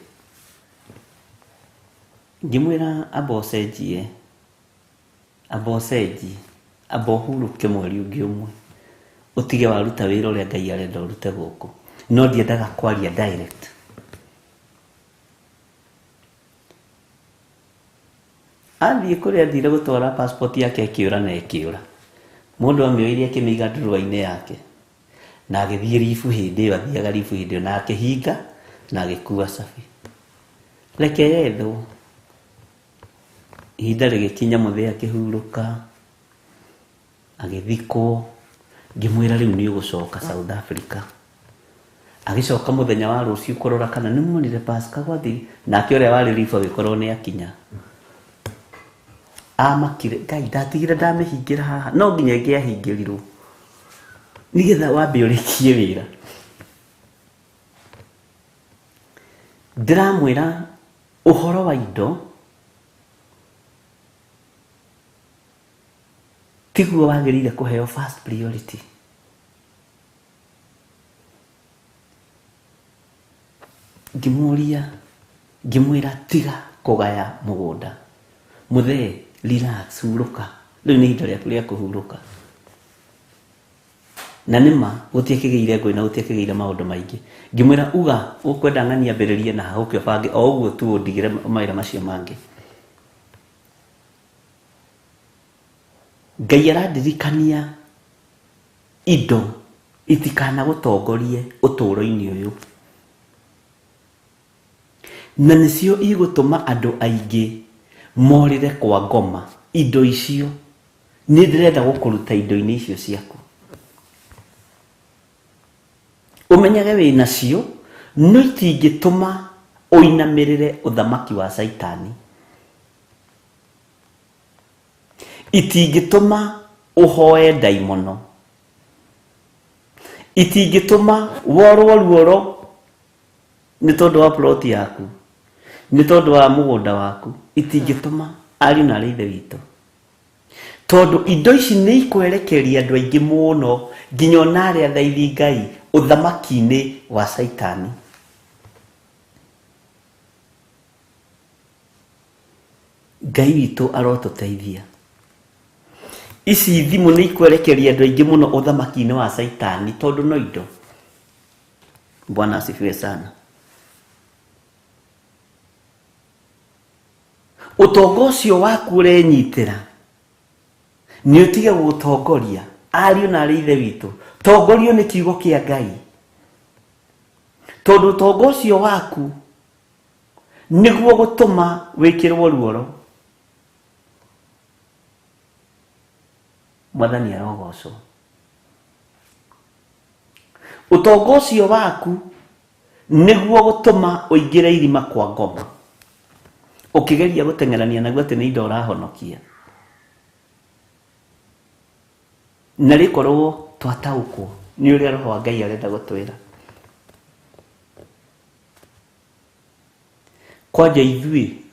Ngĩmwĩra amba ũhurũke mweri ũngĩ ũmwe ũtige waruta wĩra ũrĩa Ngai arenda ũrute gũkũ. No ndiendaga kwaria direct. Athiĩ kũrĩa athire gũtwara passport yake ĩkĩũra na ĩkĩũra. Mũndũ amĩoire akĩmĩiga ndurua-inĩ yake na agĩthiĩ ribu hĩndĩ ĩyo, athiaga ribu hĩndĩ ĩyo na akĩhinga na agĩkua cabi. Reke yethwo. Ihinda rĩgĩkinya mũthee akĩhurũka, agĩthikwo. Ngĩmwĩra rĩu nĩ ũgũcoka South Africa. Agĩcoka mũthenya wa rũciũ kũrora kana nĩ muonire Pascal gwathi, nake ũrĩa warĩ ribu agĩkorwo nĩ akinya. Amakire, Ngai ndatigire ndamĩhingĩra haha, no nginya ngĩahingĩrirwo nĩgetha wambe ũrĩkie wĩra. Ndĩramwĩra ũhoro wa indo tiguo wagĩrĩire kũheo first priority. Ngĩmũria, ngĩmwĩra tiga kũgaya mũgũnda. Mũthee relax, hurũka. Rĩu nĩ ihinda rĩaku rĩa kũhurũka. na nima gutikigeire ngui na gutikigeire maundu maingi ngimwira uga ukwenda ng'ani ambiririe na hauke bangi o uguo tu ndigire maira macio mangi Ngai arandirikania indo itikana gutongorie uturo-ini uyu na nicio igutuma andu aingi morire kwa ngoma indo icio ni ndirenda gukuruta indo-ini icio ciaku umenyage wina cio no itingituma uinamirire uthamaki wa Saitani itingituma uhoe daimono itingituma worwo ruoro ni tondu wa plot yaku ni tondu wa mugunda waku itingituma ari na rithe wito tondu indo ici ni ikwerekeria andu aingi muno nginya onare athaithi Ngai uthamaki-ini wa Saitani Ngai witu arotuteithia ici thimu ni ikwerekeria andu aingi muno uthamaki-ini wa Saitani tondu no indo Bwana asifiwe sana utongo ucio waku urenyitira ni utige gutongoria ariu na rithe witu tongorio ni kiugo kia Ngai tondu utongo ucio waku niguo gutuma wikirwo ruoro Mwathani arogocwo utongo ucio waku niguo gutuma uingire irima kwa ngoma ukigeria gutengerania naguo ati ni indo urahonokia na rikorwo twataukwo ni uria roho wa Ngai arenda gutwira kwaja ithui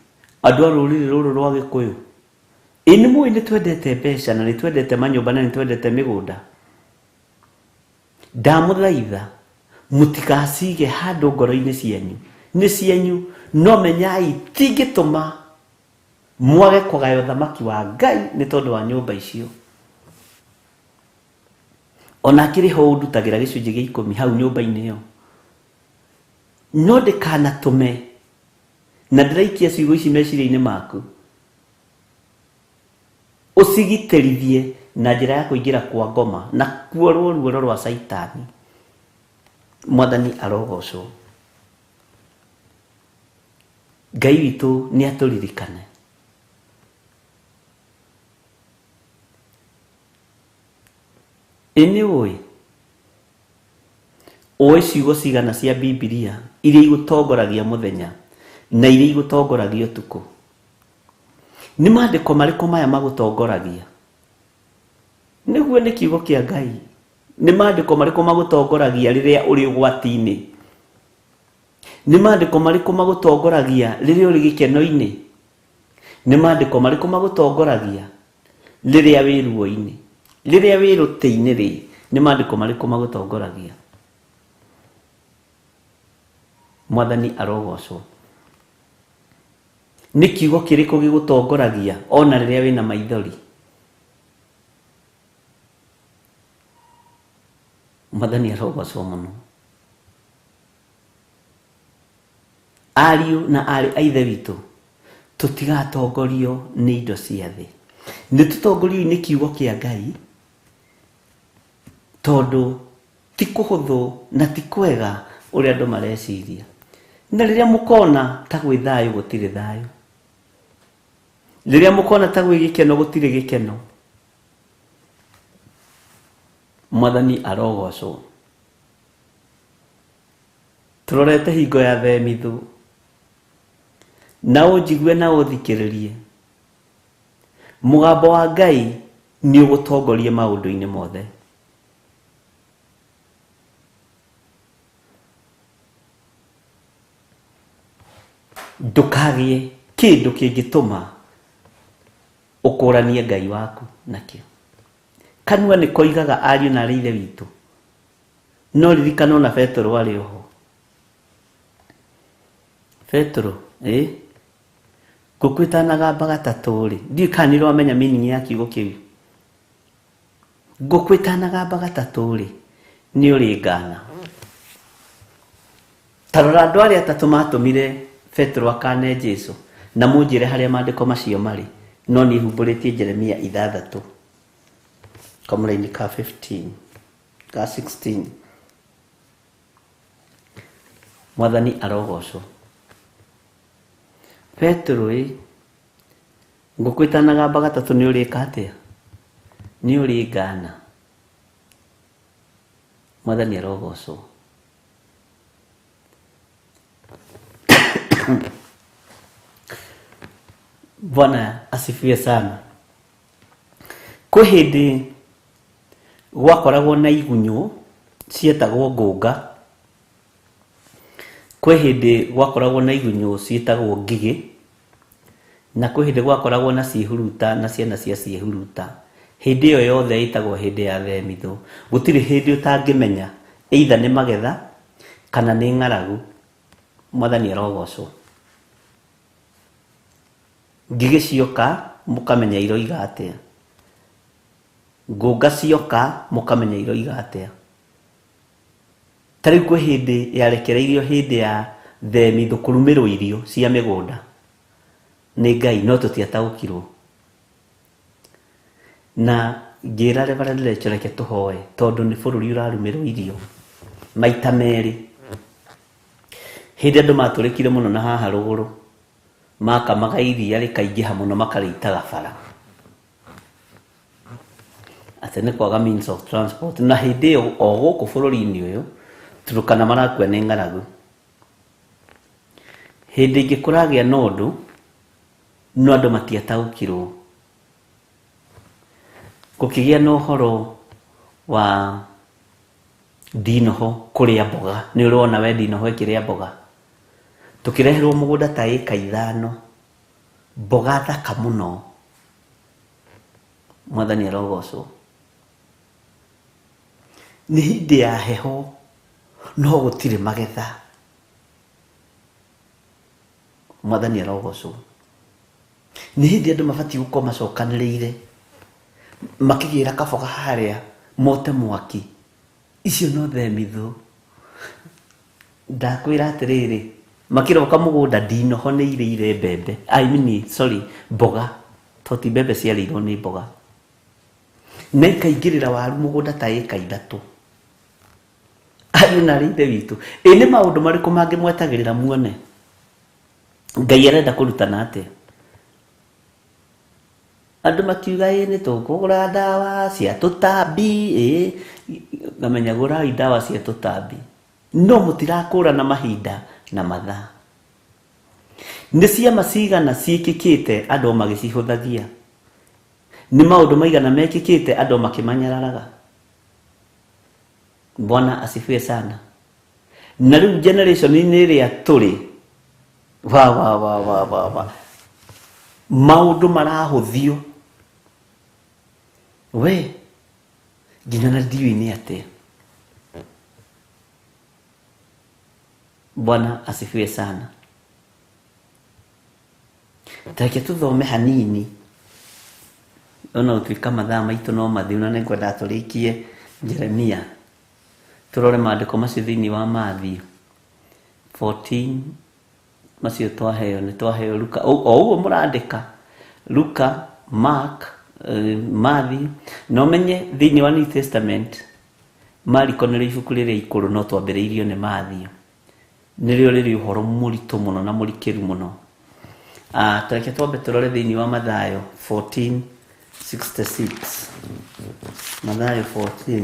andu a ruriri ruru rwa Gikuyu ini mui ni twendete mbeca na ni twendete manyumba na ni twendete migunda ndamuthaitha mutikacige handu ngoro-ini cianyu ni cianyu no menyai tingituma mwage kugaya uthamaki wa Ngai ni tondu wa nyumba icio ona kiri ho ndutagira gicunji gia 10 hau nyumba-ini yo no ndikanatume na ndiraikia ciugo ici meciria-ini maku usigiterithie na njira ya kuingira kwa ngoma na kuorwo ruoro rwa Saitani Mwathani arogocwo Ngai witu ni aturirikane ini oi ciugo cigana cia Biblia iria igutongoragia muthenya na iria igutongoragia utuku ni maandiko mariko maya magutongoragia niguo ni kiugo kia Ngai ni maandiko mariko magutongoragia riria uri ugwati-ini ni maandiko mariko magutongoragia riria uri gikeno-ini ni maandiko mariko magutongoragia riria wi ruo-ini riria wi ruti-ini ri ni maandiko mariko magutongoragia Mwathani arogocwo ni kiugo kiriko gigutongoragia ona riria wina maithori Mwathani arogocwo muno ariu na ari aithe witu tutigatongorio ni indo cia thi ni tutongorio ni kiugo kia Ngai tondu ti kuhuthu na ti kwega uria andu mareciria na riria mukona ta gwi thayu gutiri thayu riria mukona ta gwi gikeno gutiri gikeno Mwathani arogocwo turorete hingo ya themithu na unjigue na uthikiririe mugambo wa Ngai ni ugutongorie maundu-ini mothe ndukagie kindu kingituma ukuranie Ngai waku nakio kanua ni koigaga ariu na rithe witu no ririkana na Petro ari ho Petro gukwitanaga mbaga taturi ndi kaniro amenya meaning ya kiugo kiu ngukwitanaga bagatatu ri ni uri ngana tarora andu aria atatu matumire Petro akane Jesu na munjire haria maandiko macio mari no ni humburitie Jeremia 6 kamuraini ka 15 ka 16 mwathani arogocwo Petro ngukwitanaga bagatatu ni uri katia ni uri ngana mwathani arogocwo Bwana asifiwe sana. Kwa hindi gwakoragwo na igunyo cietagwo ngũnga. Kwa hindi gwakoragwo na igunyo cietagwo ngigi. Na kwa hindi gwakoragwo na cihuruta na ciana cia cihuruta. Hindi iyo yothe itagwo hindi ya themitho. Gutiri hindi utangimenya either ni magetha kana ni ng'aragu. Mwathani arogocwo. Ngigi cioka mukamenya iroiga atia. Ngũnga cioka mukamenya iroiga atia. Tariu kwa hindi yarekereirio hindi ya themitho kurumirwo irio cia migunda. Ni Ngai no tutiataukirwo. Na ngira Reverend Rachel reke tuhoe tondu ni bururi urarumirwo irio maita meri. Hindi andu maturikire muno na haha ruguru makamaga iria rikaingiha muno makaritaga bara ate ni kwaga means of transport na hindi o guku bururi-ini uyu turukana marakua ni ng'aragu hindi ingi kuragia nondu no andu matiataukirwo gukigia no horo wa Dinoho kuria mboga ni urona we Dinoho ikiria mboga tukireherwo mugunda ta eka 5 mboga thaka muno mwathani arogocwo ni hindi ya heho no gutire magetha mwathani arogocwo ni hindi andu mabati gukoma macokaniriire makigira kaboga haria mote mwaki icio no themitho ndakwira atiriri makiroka mugunda Dinoho ni ire mbembe mboga toti mbembe ciarirwo ni mboga na ikaingirira waru mugunda ta eka 3 ayu na rithe witu ni maundu mariku mangimwetagirira muone Ngai arenda kurutana atia andu makiuga ni tukugura dawa cia tutambi ngamenya gura dawa cia tutambi no mutirakura na mahinda na mathaa ni ciama cigana ciikikite andu magicihuthagia ni maundu maigana mekikite andu makimanyararaga Bwana asifiwe sana na riu generation ni ria turi wa maundu marahuthio we nginya na ndiwi ni atia Bwana asifiwe sana. Take tuthome hanini. Ona utuika mathaa maitu no mathiu na ningwenda turikie Jeremia. Turore maandiko macio thiini wa Matthew 14 macio twaheo ni twaheo Luka o uguo murandika Luka, Mark, Matthew no menye thiini wa New Testament Mariko ni ibuku riria ikuru no twambiriirio ni Matthew nirio riri uhoro muritu muno na murikiru muno tareke twambe turore thiini wa Mathayo 14:66 Mathayo 14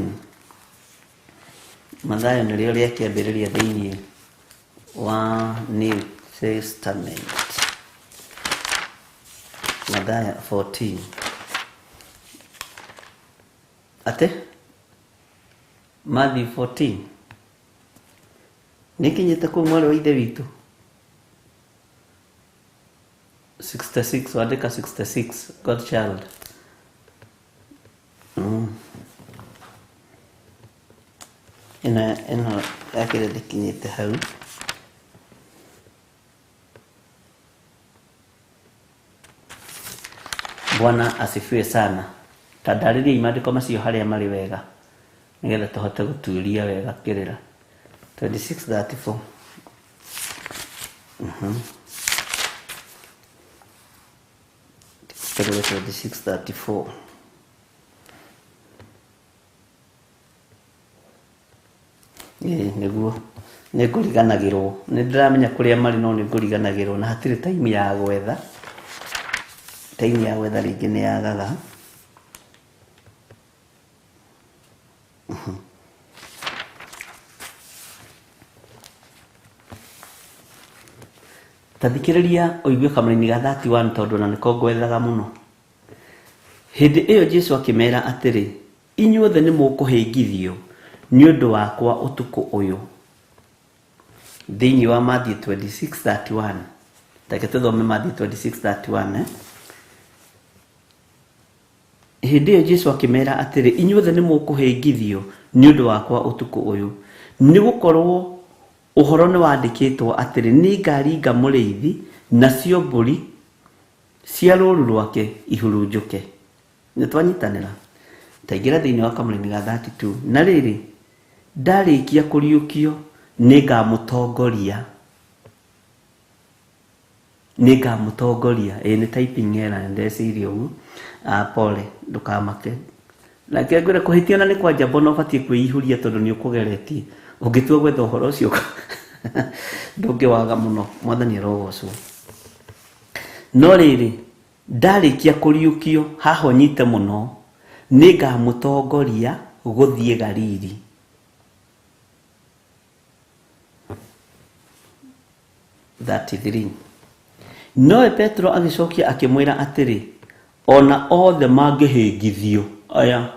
Mathayo nirio riakiambiriria thiini wa New Testament Mathayo 14 ate Matthew 14 nikinyite ku mwale wa ithe witu 66 wadika 66 Godchild ina akire dikinyite hau Bwana asifiwe sana Tandarĩria imandĩko macio harĩa marĩ wega nigetha tũhote gũtuĩria wega kĩrĩra. 26:34. 26:34. Nĩguo nĩngũriganagĩrwo, nĩndĩramenya kũrĩa marĩ no nĩngũriganagĩrwo na hatirĩ time ya gwetha. Time ya gwetha rĩngĩ nĩ yagaga. Tathikĩrĩria ũigue kamũrĩ-inĩ ga 31 tondũ na nĩko ngwethaga mũno. Hĩndĩ ĩyo Jesũ akĩmera atĩrĩ, inyuothe nĩ mũkũhĩngithio nĩ ũndũ wakwa ũtukũ ũyũ. Thĩinĩ wa Matthew 26:31. Take tũthome Matthew 26:31. Hĩndĩ ĩyo Jesũ akĩmera atĩrĩ, inyuothe nĩ mũkũhĩngithio nĩ ũndũ wakwa ũtukũ ũyũ. Nĩ gũkorwo ũhoro nĩ wandĩkĩtwo atĩrĩ, nĩ ngaringa mũrĩithi nacio mbũri cia rũũru rwake ihurunjũke. Nĩ twanyitanĩra. Taingĩra thĩinĩ wa kamũrĩ-inĩ ga 32. Na rĩrĩ, ndarĩkia kũriũkio nĩngamũtongoria. Nĩngamũtongoria. Nĩ typing error ndeciria ũguo. Pole, ndũkamake. Lake ngwĩre kũhĩtia na nĩ kwa njamba no ũbatiĩ kwĩihũria tondũ nĩ ũkũgeretie. Ũngĩtua gwetha ũhoro ũcio ndũngĩwaga mũno. Mwathani arogocwo. No rĩrĩ, ndarĩkia kũriũkio, haha nyite mũno, nĩngamũtongoria gũthiĩ Galili. Noe Petro agĩcokia akĩmwĩra atĩrĩ, ona othe mangĩhĩngithio aya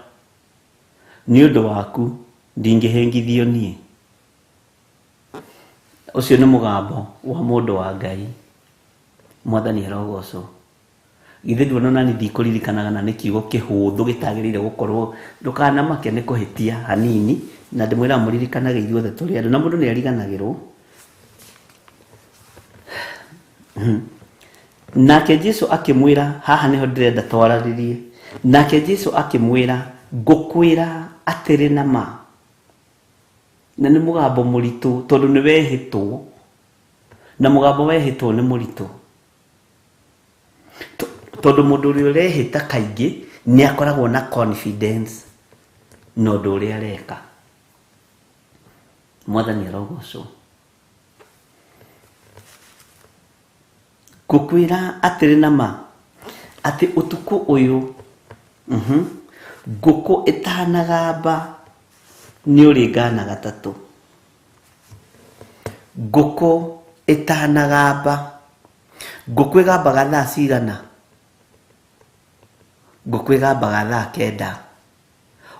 nĩ ũndũ waku, ndingĩhĩngithio niĩ. Ũcio nĩ mũgambo wa mũndũ wa Ngai. Mwathani arogocwo. Githĩ nduona nani ndikũririkanaga na nĩ kiugo kĩhũthũ gĩtagĩrĩire gũkorwo, ndũkanamake nĩ kũhĩtia hanini, na ndĩmwĩra mũririkanage ithuothe tũrĩ andũ na mũndũ nĩ ariganagĩrwo. Nake Jesũ akĩmwĩra, haha nĩho ndĩrenda twararĩrie. Nake Jesũ akĩmwĩra, ngũkwĩra atĩrĩ na ma. Na nĩ mũgambo mũritũ tondũ nĩ wehĩtwo, na mũgambo wehĩtwo nĩ mũritũ. Tondũ mũndũ ũrĩa ũrehĩta kaingĩ nĩ akoragwo na confidence na ũndũ ũrĩa areka. Mwathani arogocwo. Ngũkwĩra atĩrĩ na ma atĩ ũtukũ ũyũ ngũkũ ĩtanagamba nĩ ũrĩngana gatatũ. Ngũkũ ĩtanagamba. Ngũkũ ĩgambaga thaa cigana? Ngũkũ ĩgambaga thaa 9.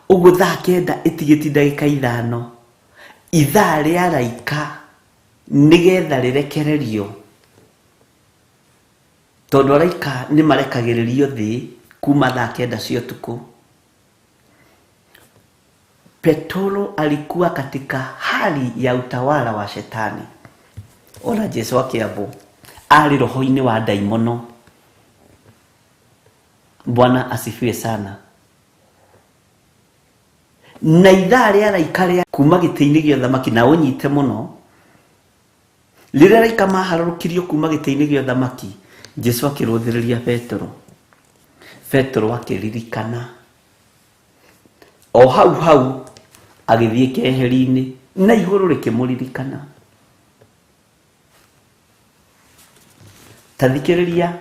Ũguo thaa 9 ĩtigĩti ndagĩka 5. Ithaa rĩa raika nĩgetha rĩrekererio. Tondũ araika nĩ marekagĩrĩrio thĩ kuma thaa 9 cia ũtukũ. Petro alikuwa katika hali ya utawala wa shetani. Ona Jesũ akiambo ari roho-inĩ wa daimono. Bwana asifiwe sana. Na ithaa rĩa raika rĩa kuma gĩtĩ-inĩ gĩa thamaki, na ũnyite mũno, rĩrĩa raika maharũrũkirio kuma gĩtĩ-inĩ gĩa thamaki, Jesũ akĩrũthĩrĩria Petro. Petro akĩririkana. O hau agĩthiĩ keheri-inĩ na igũrũ rĩkĩmũririkana. Tathikĩrĩria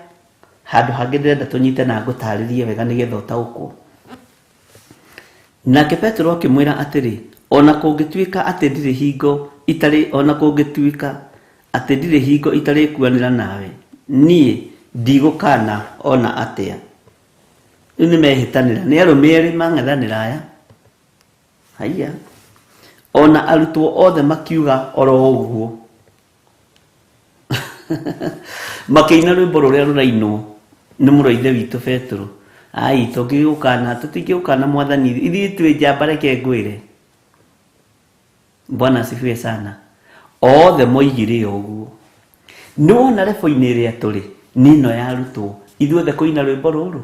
handũ hangĩ ndĩrenda tũnyite na ngũtarĩrie wega nĩgetha ũtaũkwo. Nake Petro akĩmwĩra atĩrĩ, ona kũngĩtuĩka atĩ ndirĩ hingo itarĩ kuanĩra nawe, niĩ ndigũkana ona atĩa. Rĩu nĩ mehĩtanĩra, nĩ arũme erĩ mang'ethanĩra aya. Haiya. Ona arutwo othe makiuga oro ũguo. Makĩina rwĩmbo rũrĩa rũrainwo nĩ mũrũ ithe witũ Petro. Ai, tũtingĩgũkana Mwathani, ithuĩ twĩ njamba, reke ngwĩre. Bwana asifiwe sana. Othe moigire ũguo. Nĩwona rebo-inĩ ĩrĩa tũrĩ nĩ ĩno ya arutwo, ithuothe kũina rwĩmbo rũrũ.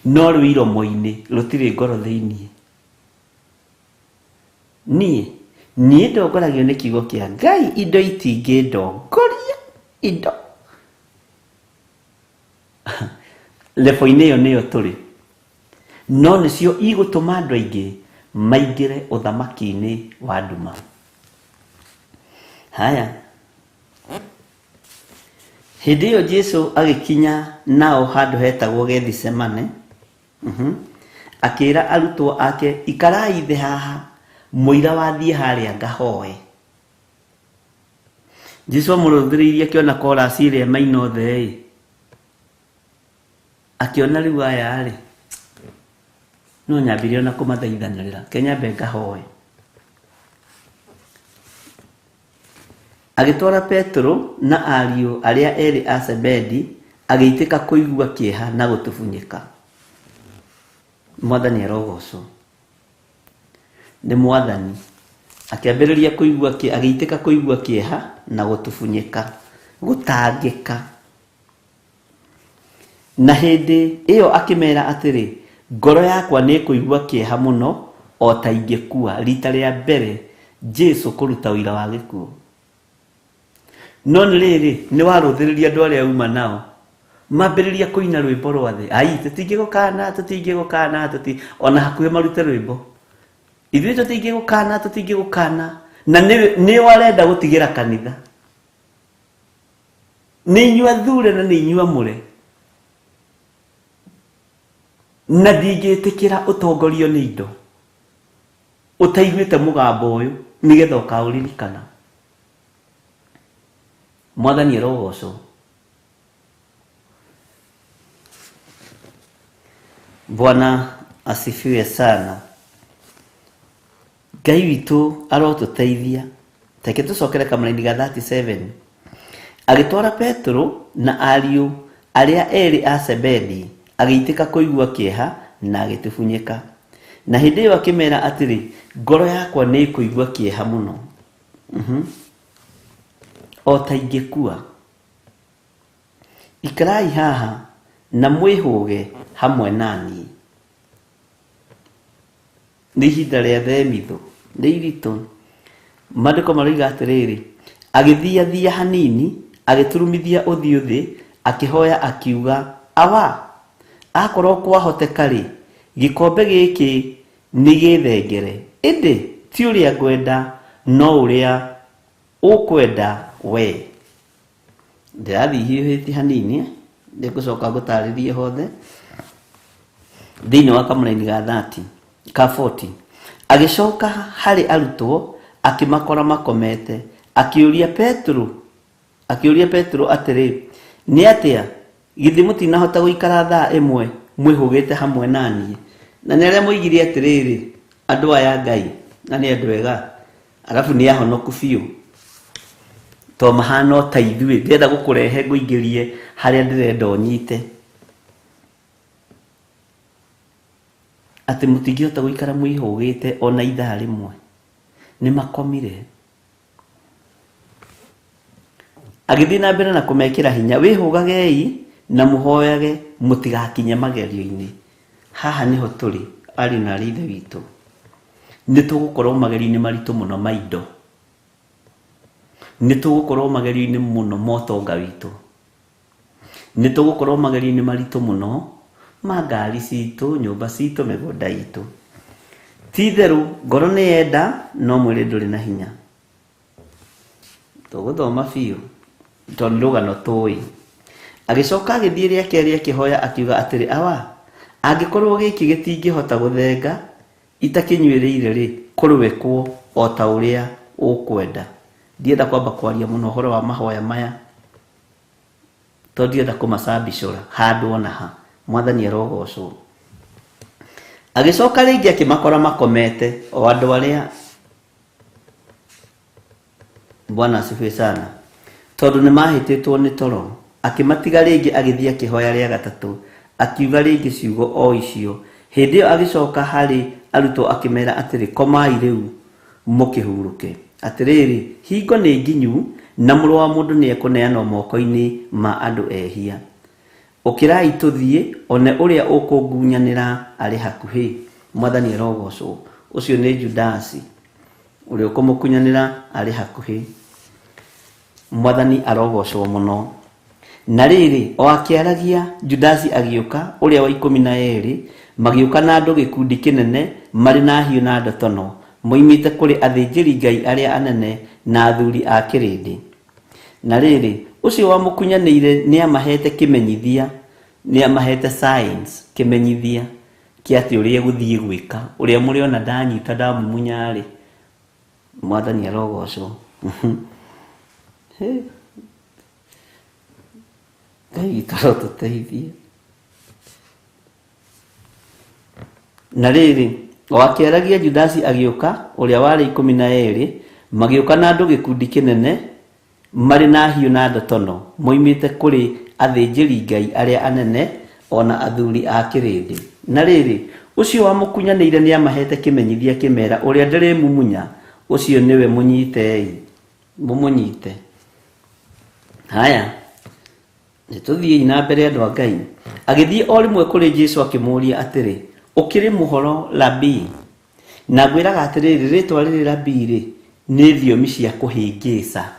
no rwiro moini rutire ngoro thiini nie ndongoragio nĩ kiugo kĩa Ngai indo itingĩndongoria indo levo-inĩ ĩyo nĩyo tũrĩ no nĩcio igũtũma andũ aingĩ maingĩre ũthamaki-inĩ wa nduma. Haya, hĩndĩ ĩyo Jesu agĩkinya nao handũ hetagwo Gethisemane, akĩra arutwo ake, ikarai thĩ haha mũira wathiĩ harĩa ngahoe. Jesu amũrũthĩrĩirie akĩona korasi ĩrĩa maina othe akĩona rĩu aya no nyambire ona kũmathaithanĩrĩra kenyambe ngahoe. Agĩtwara Petro na ariũ arĩa erĩ a Zebedi, agĩitĩka kũigua kĩeha na gũtubunyĩka. Mwathani arogocwo. Nĩ Mwathani akĩambĩrĩria kũigua agĩitĩka kũigua kĩeha na gũtubunyĩka, gũtangĩka. Na hĩndĩ ĩyo akĩmera atĩrĩ, ngoro yakwa nĩ kũigua kĩeha mũno o ta ingĩkua. Rita rĩa mbere Jesu kũruta ũira wa gĩkuũ. No nĩ rĩrĩ nĩ warũthĩrĩria andũ arĩa uma nao mambĩrĩria kũina rwĩmbo rwa thĩ. Ai, tũtingĩgũkana ona hakuhĩ marute rwĩmbo. Ithuĩ tũtingĩgũkana na nĩ warenda gũtigĩra kanitha. Nĩ inyua thure na nĩ inyua mũre. Na ndingĩtĩkĩra ũtongorio nĩ indo ũtaiguĩte mũgambo ũyũ nĩgetha ũkaũririkana. Mwathani arogocwo. Bwana asifiwe sana. Ngai witũ arotũteithia. Teke tũcokere kamũra-inĩ ga 37. Agĩtwara Petro na ariũ arĩa erĩ a Zebedi, agĩitĩka kũigua kĩeha na agĩtubunyĩka. Na hĩndĩ ĩyo akĩmera atĩrĩ, ngoro yakwa nĩ kũigua kĩeha mũno. O ta ingĩkua. Ikarai haha na mwĩhũge hamwe naniĩ. Nĩ ihinda rĩa themithũ, nĩ iritũ. Maandĩko maroiga atĩrĩrĩ, agĩthiathia hanini, agĩturumithia ũthiũ thĩ, akĩhoya akiuga, awa, akorwo kwahoteka rĩ, gĩkombe gĩkĩ nĩ gĩthengere. Ĩndĩ ti ũrĩa ngwenda no ũrĩa ũkwenda we. Ndĩrathiĩ hiũhĩtie hanini, nĩngũcoka ngũtarĩrie hothe. Thĩinĩ wa kamũra-inĩ ga 40 agĩcoka harĩ arutwo akĩmakora makomete, akĩũria Petro atĩrĩ, nĩ atĩa githĩ mũtinahota gũikara thaa ĩmwe mwĩhũgĩte hamwe naniĩ? Na nĩ arĩa moigire atĩrĩrĩ, andũ aya Ngai na nĩ andũ ega, arabu nĩ ahonoku biũ, to mahana ta ithuĩ. Ndĩrenda gũkũrehe ngũingĩrie harĩa ndĩrenda ũnyite, atĩ mũtingĩhota gũikara mwĩhũgĩte ona ithaa rĩmwe. Nĩ makomire. Agĩthiĩ na mbere na kũmekĩra hinya, wĩhũgagei na mũhoyage mũtigakinye magerio-inĩ. Haha nĩho tũrĩ, ari na ithe witũ. Nĩ tũgũkorwo magerio-inĩ maritũ mũno ma indo. Nĩ tũgũkorwo magerio-inĩ mũno ma ũtonga witũ. Nĩ tũgũkorwo magerio-inĩ maritũ mũno ma ngari citũ, nyũmba citũ, mĩgũnda itũ. Ti itherũ, ngoro nĩ yenda no mwĩrĩ ndũrĩ na hinya. Tũgũthoma biũ tondũ rũgano tũĩ. Agĩcoka agĩthiĩ rĩa kerĩ akĩhoya akiuga atĩrĩ, awa, angĩkorwo gĩkĩ gĩtingĩhota gũthenga itakĩnyuĩrĩire rĩ, kũrwekwo o ta ũrĩa ũkwenda. Ndienda kwamba kwaria mũno ũhoro wa mahoya maya, tondũ ndienda kũmacambicũra handũ ona ha. Mwathani arogocwo. Agĩcoka rĩngĩ akĩmakora makomete, o andũ arĩa, Bwana asifiwe sana, tondũ nĩ mahĩtĩtwo nĩ toro. Akĩmatiga rĩngĩ agĩthiĩ akĩhoya rĩa gatatũ, akiuga rĩngĩ ciugo o icio. Hĩndĩ ĩyo agĩcoka harĩ arutwo akĩmera atĩrĩ, komai rĩu mũkĩhurũke. Atĩrĩrĩ, hingo nĩ nginyu na mũrũ wa mũndũ nĩ ekũneanwo moko-inĩ ma andũ ehia. Ukirai tuthie one uria ukungunyanira ari hakuhi. Mwathani arogocwo. Ucio ni Judasi uria ukumukunyanira ari hakuhi. Mwathani arogocwo muno. Na riri o akiaragia Judasi agiuka uria wa 12 magiuka na andu gikundi kinene mari na hiu na ndotono moimite kuri athinjiri Ngai aria anene na athuri a kirindi. Na riri ucio wa mukunyanire ni amahete kimenyithia, ni amahete signs kimenyithia kiati uria guthie gwika uria muri ona ndanyita ndamumunyari. Mwathani arogocwo. Ngai tarotuteithie. Na riri wakiaragia Judasi agiuka uria wari 12 magiuka na andu gikundi kinene mari na hiu na ndotono moimite kuri athinjiri Ngai aria anene ona athuri a kirindi. Na riri ucio wa mukunyanire ni amahete kimenyithia kimera uria ndire mumunya ucio niwe munyitei mumunyite. Haya nituthie ina mbere andu a Ngai agithie o rimwe kuri Jesu akimuria atiri ukiri muhoro Rabi. Na gwiraga atiriri ritwa riri Rabi ri ni thiomi cia kuhingisa,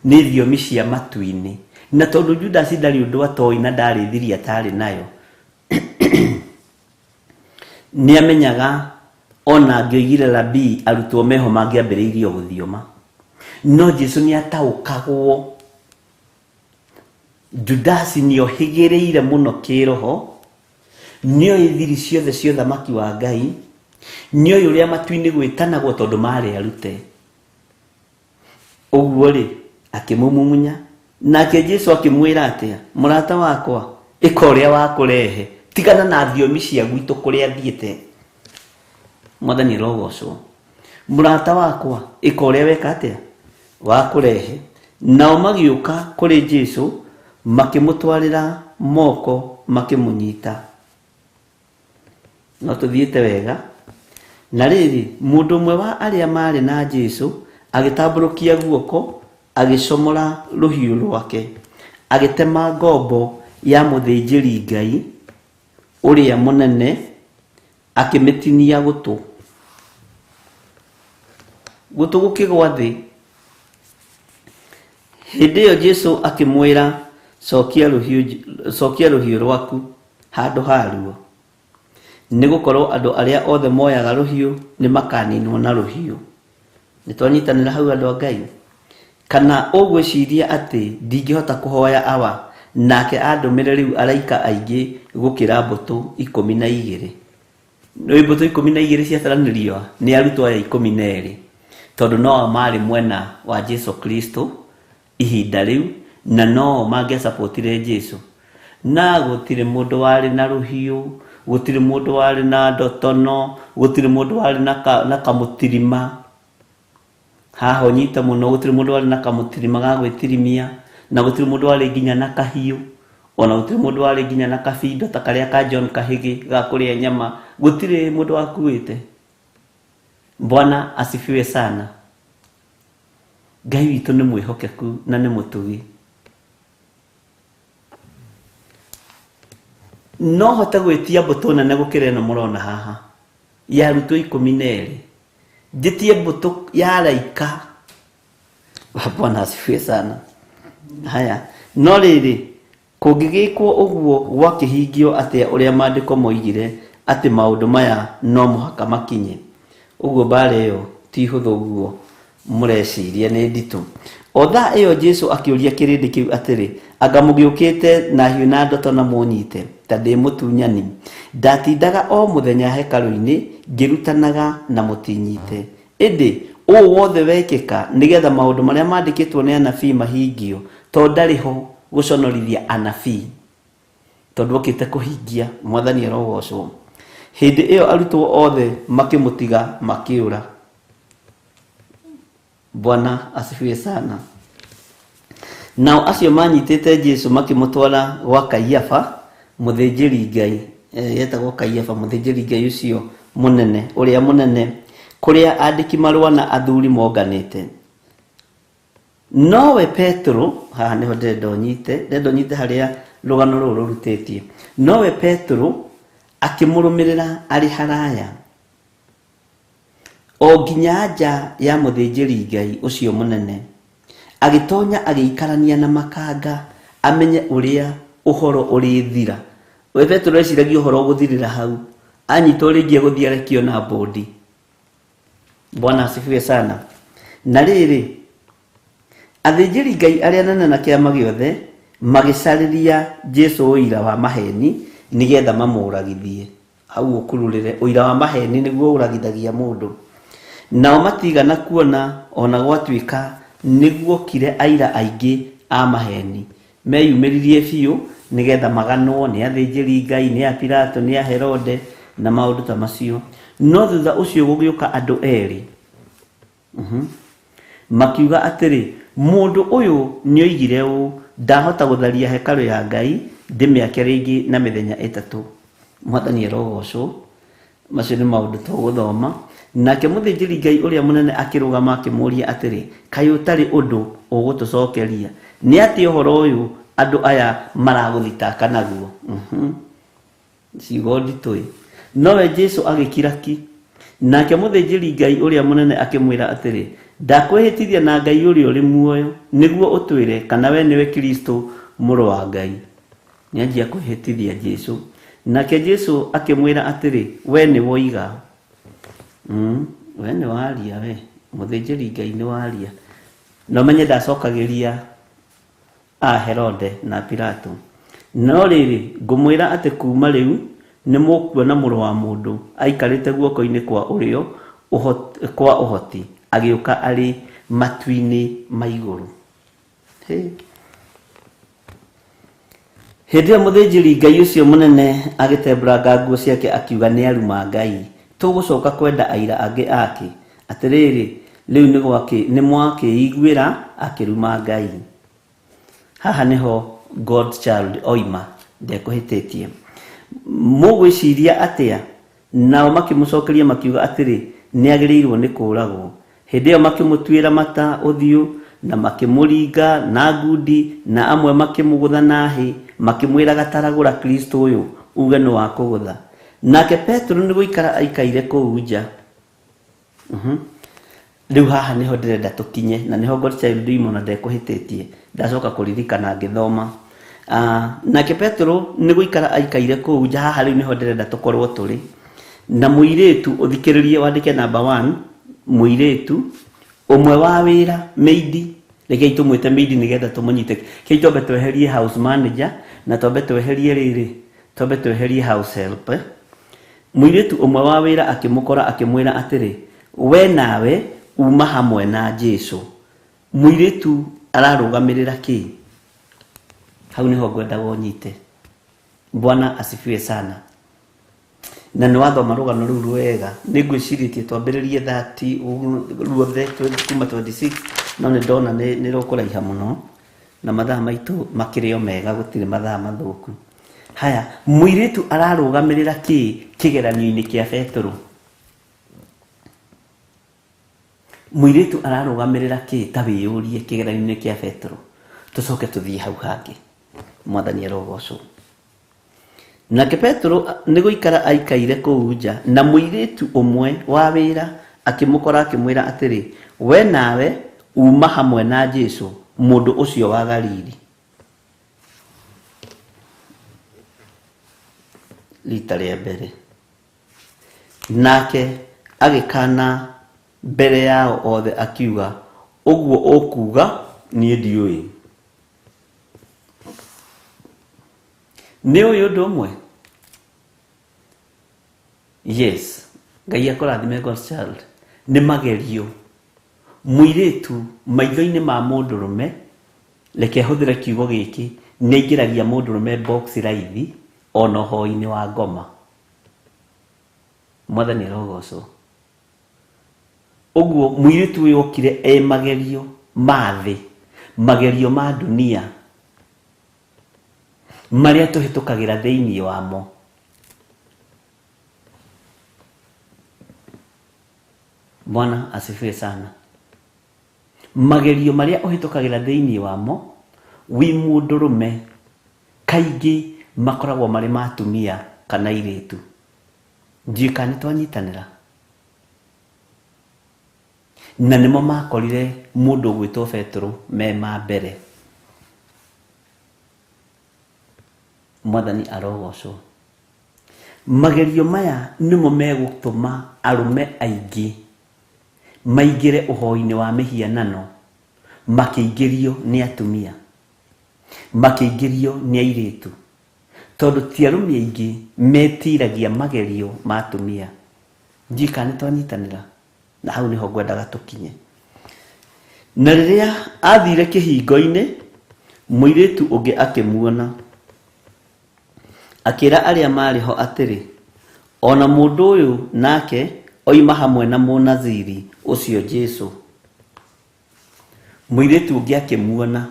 ni thiomi cia matuini. Na tondu Judasi ndari undu atoi na ndari thiri atari nayo ni amenyaga ona ngioigire Rabi arutwo meho mangiambiriirio guthioma. No Jesu ni ataukagwo. Judasi ni ohigireire muno kiroho, nio ithiri ciothe cio thamaki wa Ngai, nio uria matuini gwitanagwo tondu mari arute. Uguo ri akimumumunya nake Jesu akimwira atia, murata wakwa ika uria wakurehe, tigana na thiomi cia gwitu kuria thiete. Mwathani rogocwo. Murata wakwa ika uria weka atia wakurehe. Nao magiuka kuri Jesu makimutwarira moko makimunyita. No tuthiete wega. Na riri mundu mwe wa aria mari na Jesu agitamburukia guoko agicomora ruhiu rwake agitema ngombo ya muthinjiri Ngai uria munene akimitinia gutu gukigwa thi. Hindi iyo Jesu akimwira cokia ruhiu rwaku handu haruo, nigukorwo andu aria othe moyaga ruhiu ni makaninwo na ruhiu. Nitwanyitanira hau andu a Ngai? Kana ugwiciria ati ndingihota kuhoya awa nake andumire riu araika aingi gukira mbutu 12? No mbutu 12 ciataranirio ni arutwo aya 12 tondu no mari mwena wa Jesu Kristo ihinda riu na no mage supportire Jesu. Na gutire mundu wari na ruhiu, gutire mundu wari na ndotono, gutire mundu wari na kamutirima. Haho nyita muno gutire mundu wari na kamutirima ga gwitirimia, na gutire mundu wari nginya na kahiu, ona gutire mundu wari nginya na kafindo ta karia ka John Kahigi ga kuria nyama, gutire mundu wakuite. Bwana asifiwe sana. Ngai witu ni mwihokeku na ni mutugi. No hota gwitia mbutu nene gukira ino murona haha ya arutwo 12. Jitie mbutu ya araika. Bwana asifiwe sana. Haya no riri kungigikwo uguo gwakihingio atia uria maandiko moigire ati maundu maya no muhaka makinye. Uguo bare yo ti huthu uguo mureciria ni nditu. Otha iyo Jesu akiuria kirindi kiu atiri, anga mugiukite na hiu na ndoto na munyite ta ndi mutunyani, ndatindaga o muthenya hekalu-ini ngirutanaga na mutinyite. Indi o wothe wekeka nigetha maundu maria mandikitwo ni anabii mahingio, to ndariho guconorithia anabii tondu okite kuhingia. Mwathani arogocwo. Hindi iyo arutwo othe makimutiga makiura. Bwana asifiwe sana. Nao acio manyitite Jesu makimutwara gwa Kaiafa muthinjiri Ngai. Yetagwo Kaiafa muthinjiri Ngai ucio munene uria munene kuria andiki marua na athuri monganite. Nowe Petro haha niho ndonyite haria rugano rũrũ rũrutĩtie. Nowe Petro akĩmũrũmĩrĩra arĩ haraya o nginya nja ya mũthĩnjĩri Ngai ũcio mũnene, agĩtonya agĩikarania na makanga amenye ũrĩa ũhoro ũrĩ thira. We Petro eciragia ũhoro ũgũthirĩra hau, anyitwo rĩngĩ gũthiĩ arekio na bodi. Bwana asifiwe sana. Na rĩrĩ, athĩnjĩri Ngai arĩa anene na kĩama gĩothe magĩcarĩria Jesũ ũira wa maheni nĩgetha mamũragithie. Hau ũkururĩre, ũira wa maheni nĩguo ũragithagia mũndũ. Nao matigana kuona ona gwatuĩka nĩguo kire aira aingĩ a maheni meyumĩririe biũ nĩgetha maganwo nĩ athĩnjĩri Ngai, nĩ a Pilato, nĩ a Herode na maũndũ ta macio. No thutha ũcio gũgĩũka andũ erĩ makiuga atĩrĩ, mũndũ ũyũ nĩoigire ũũ, ndahota gũtharia hekarũ ya Ngai ndĩmĩake rĩngĩ na mĩthenya ĩtatũ. Mwathani arogocwo. Macio nĩ maũndũ tũgũthoma. Nake mũthĩnjĩri Ngai ũrĩa mũnene akĩrũgama akĩmũria atĩrĩ, kaĩ ũtarĩ ũndũ ũgũtũcokeria? Nĩ atĩ ũhoro ũyũ andũ aya maragũthitaka naguo? Ciugo nditũ. Nowe Jesũ agĩkira ki. Nake mũthĩnjĩri Ngai ũrĩa mũnene akĩmwĩra atĩrĩ, ndakwĩhĩtithia na Ngai ũrĩa ũrĩ muoyo nĩguo ũtwĩre kana we nĩwe Kristo mũrũ wa Ngai. Nĩanjia kwĩhĩtithia Jesũ. Nake Jesũ akĩmwĩra atĩrĩ, we nĩ woiga. We nĩ waria we, mũthĩnjĩri Ngai nĩ waria. No menye ndacokagĩria Herode na Pilato. No rĩrĩ, ngũmwĩra atĩ kuma rĩu nĩ mũkuona mũrũ wa mũndũ aikarĩte guoko-inĩ kwa ũrĩo kwa ũhoti, agĩũka arĩ matu-inĩ ma igũrũ. Hĩndĩ ĩyo mũthĩnjĩri Ngai ũcio mũnene agĩtembũranga nguo ciake akiuga nĩ aruma Ngai, tũgũcoka kwenda aira angĩ ake. Atĩrĩrĩ, rĩu nĩ mwakĩiguĩra akĩruma Ngai. Haha nĩho God child oima, ndekũhĩtĩtie. Mũgwĩciria atĩa? Nao makĩmũcokeria makiuga atĩrĩ, nĩagĩrĩirwo nĩ kũũragwo. Hĩndĩ ĩyo makĩmũtuĩra mata ũthiũ na makĩmũringa na ngundi, na amwe makĩmũgũtha na hĩ, makĩmwĩra gataragũra Kristo ũyũ uge nĩ wa kũgũtha. Nake Petro nĩ gũikara aikaire kũu nja. Rĩu haha nĩho ndĩrenda tũkinye, na nĩho God child oima na ndekũhĩtĩtie, ndacoka kũririkana ngĩthoma. Nake Petro nĩ gũikara aikaire kũu nja. Haha rĩu nĩho ndĩrenda tũkorwo tũrĩ. Na mũirĩtu, ũthikĩrĩrie wandĩke number 1, mũirĩtu ũmwe wa wĩra, meidi. Rekei tũmwĩte meidi nĩgetha tũmũnyite. Kei twambe tweherie house manager na twambe tweherie rĩrĩ, twambe tweherie house help. Mũirĩtu ũmwe wa wĩra akĩmũkora akĩmwĩra atĩrĩ, we nawe uma hamwe na Jesũ. Mũirĩtu ararũgamĩrĩra kĩ? Hau nĩho ngwenda wonyite. Bwana asifiwe sana. Na nĩ wathoma rũgano rũu rwega. Nĩ ngwĩcirĩtie twambĩrĩrie 30 ruothe kuma 26, no nĩ ndona nĩ rũkũraiha mũno na mathaa maitũ makĩrĩ o mega, gũtirĩ mathaa mathũku. Haya, mũirĩtu ararũgamĩrĩra kĩ kĩgeranio-inĩ kĩa Petro? Mũirĩtu ararũgamĩrĩra kĩ? Ta wĩyũrie kĩgeranio-inĩ kĩa Petro. Tũcoke tũthiĩ hau hangĩ. Mwathani arogocwo. Nake Petro nĩ gũikara aikaire kũu nja, na mũirĩtu ũmwe wa wĩra akĩmũkora akĩmwĩra atĩrĩ, we nawe uma hamwe na Jesũ, mũndũ ũcio wa Galili. Rita rĩa mbere. Nake agĩkana mbere yao othe akiuga, ũguo ũkuga niĩ ndiũĩ. Nĩ ũyũ ũndũ ũmwe? Yes. Ngai akũrathime God child. Nĩ magerio. Mũirĩtu maitho-inĩ ma mũndũrũme, reke hũthĩre kiugo gĩkĩ, nĩ aingĩragia mũndũrũme box raithi ona ũhoro-inĩ wa ngoma. Mwathani arogocwo. Ũguo mũirĩtu ũyũ okire magerio ma thĩ, magerio ma dunia marĩa tũhĩtũkagĩra thĩinĩ wamo. Bwana asifiwe sana. Magerio marĩa ũhĩtũkagĩra thĩinĩ wamo wi mũndũrũme kaingĩ makoragwo marĩ matumia kana airĩtu. Njika nĩ twanyitanĩra. Na nĩmo makorire mũndũ gwĩtwo Petro me mbere. Mwathani arogocwo. Magerio maya nĩmo megũtũma arũme aingĩ maingĩre ũhoi-inĩ wa mĩhianano, makĩingĩrio nĩ atumia, makĩingĩrio nĩ airĩtu, tondũ ti arũme aingĩ metiragia magerio ma atumia. Njika nĩ twanyitanĩra. Na hau niho ngwendaga tũkinye. Na rĩrĩa athire kĩhingo-inĩ, mũirĩtu ũngĩ akĩmuona, akĩra arĩa marĩ ho atĩrĩ, ona mũndũ ũyũ nake oima hamwe na mũnaziri ũcio Jesũ. Mũirĩtu ũngĩ akĩmuona.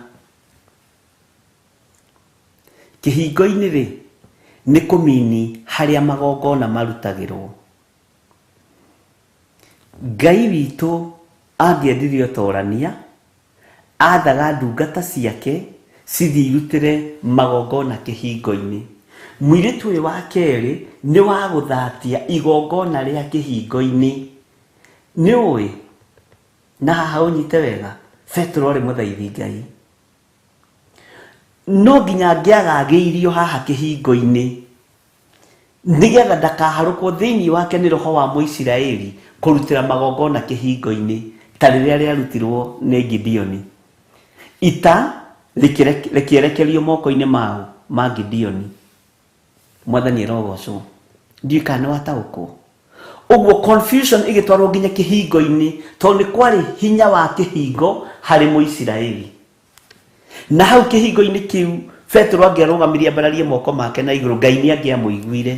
Kĩhingo-inĩ rĩ, nĩ kũmini harĩa magongona marutagĩrwo. Ngai witũ angĩendirie ũtorania, athaga ndungata ciake cithiĩ irutĩre magongona kĩhingo-inĩ. Mũirĩtu ũyũ wa kerĩ nĩ wa gũthatia igongona rĩa kĩhingo-inĩ. Nĩ ũĩ, na haha ũnyite wega, Petro arĩ mũthaithi Ngai. No nginya angĩagagĩirio haha kĩhingo-inĩ, nĩgetha ndakaharũkwo thĩinĩ wake nĩ roho wa Mũisiraeli kũrutĩra magongona kĩhingo-inĩ ta rĩrĩa rĩarutirwo nĩ Gideoni. Ita rĩkĩerekerio moko-inĩ mao ma Gideoni. Mwathani arogocwo. Ndiũĩ kana nĩ wataũkwo. Ũguo confusion ĩgĩtwarwo nginya kĩhingo-inĩ, tondũ nĩ kwarĩ hinya wa kĩhingo harĩ Mũisiraeli. Na hau kĩhingo-inĩ kĩu Petro angĩarũgamirie ambararie moko make na igũrũ, Ngai nĩ angĩamũiguire.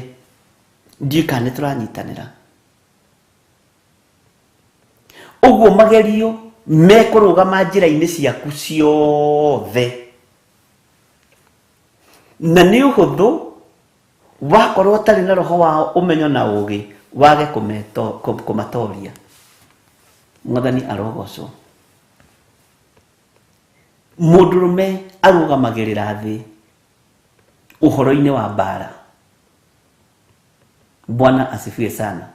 Ndiũĩ kana nĩ tũranyitanĩra. Ũguo magerio mekũrũgama njĩra-inĩ ciaku ciothe. Na nĩ ũhũthũ wakorwo ũtarĩ na roho wa ũmenyo na ũũgĩ wage kũmatoria. Mwathani arogocwo. Mũndũrũme arũgamagĩrĩra thĩ ũhoro-inĩ wa mbara. Bwana asifiwe sana.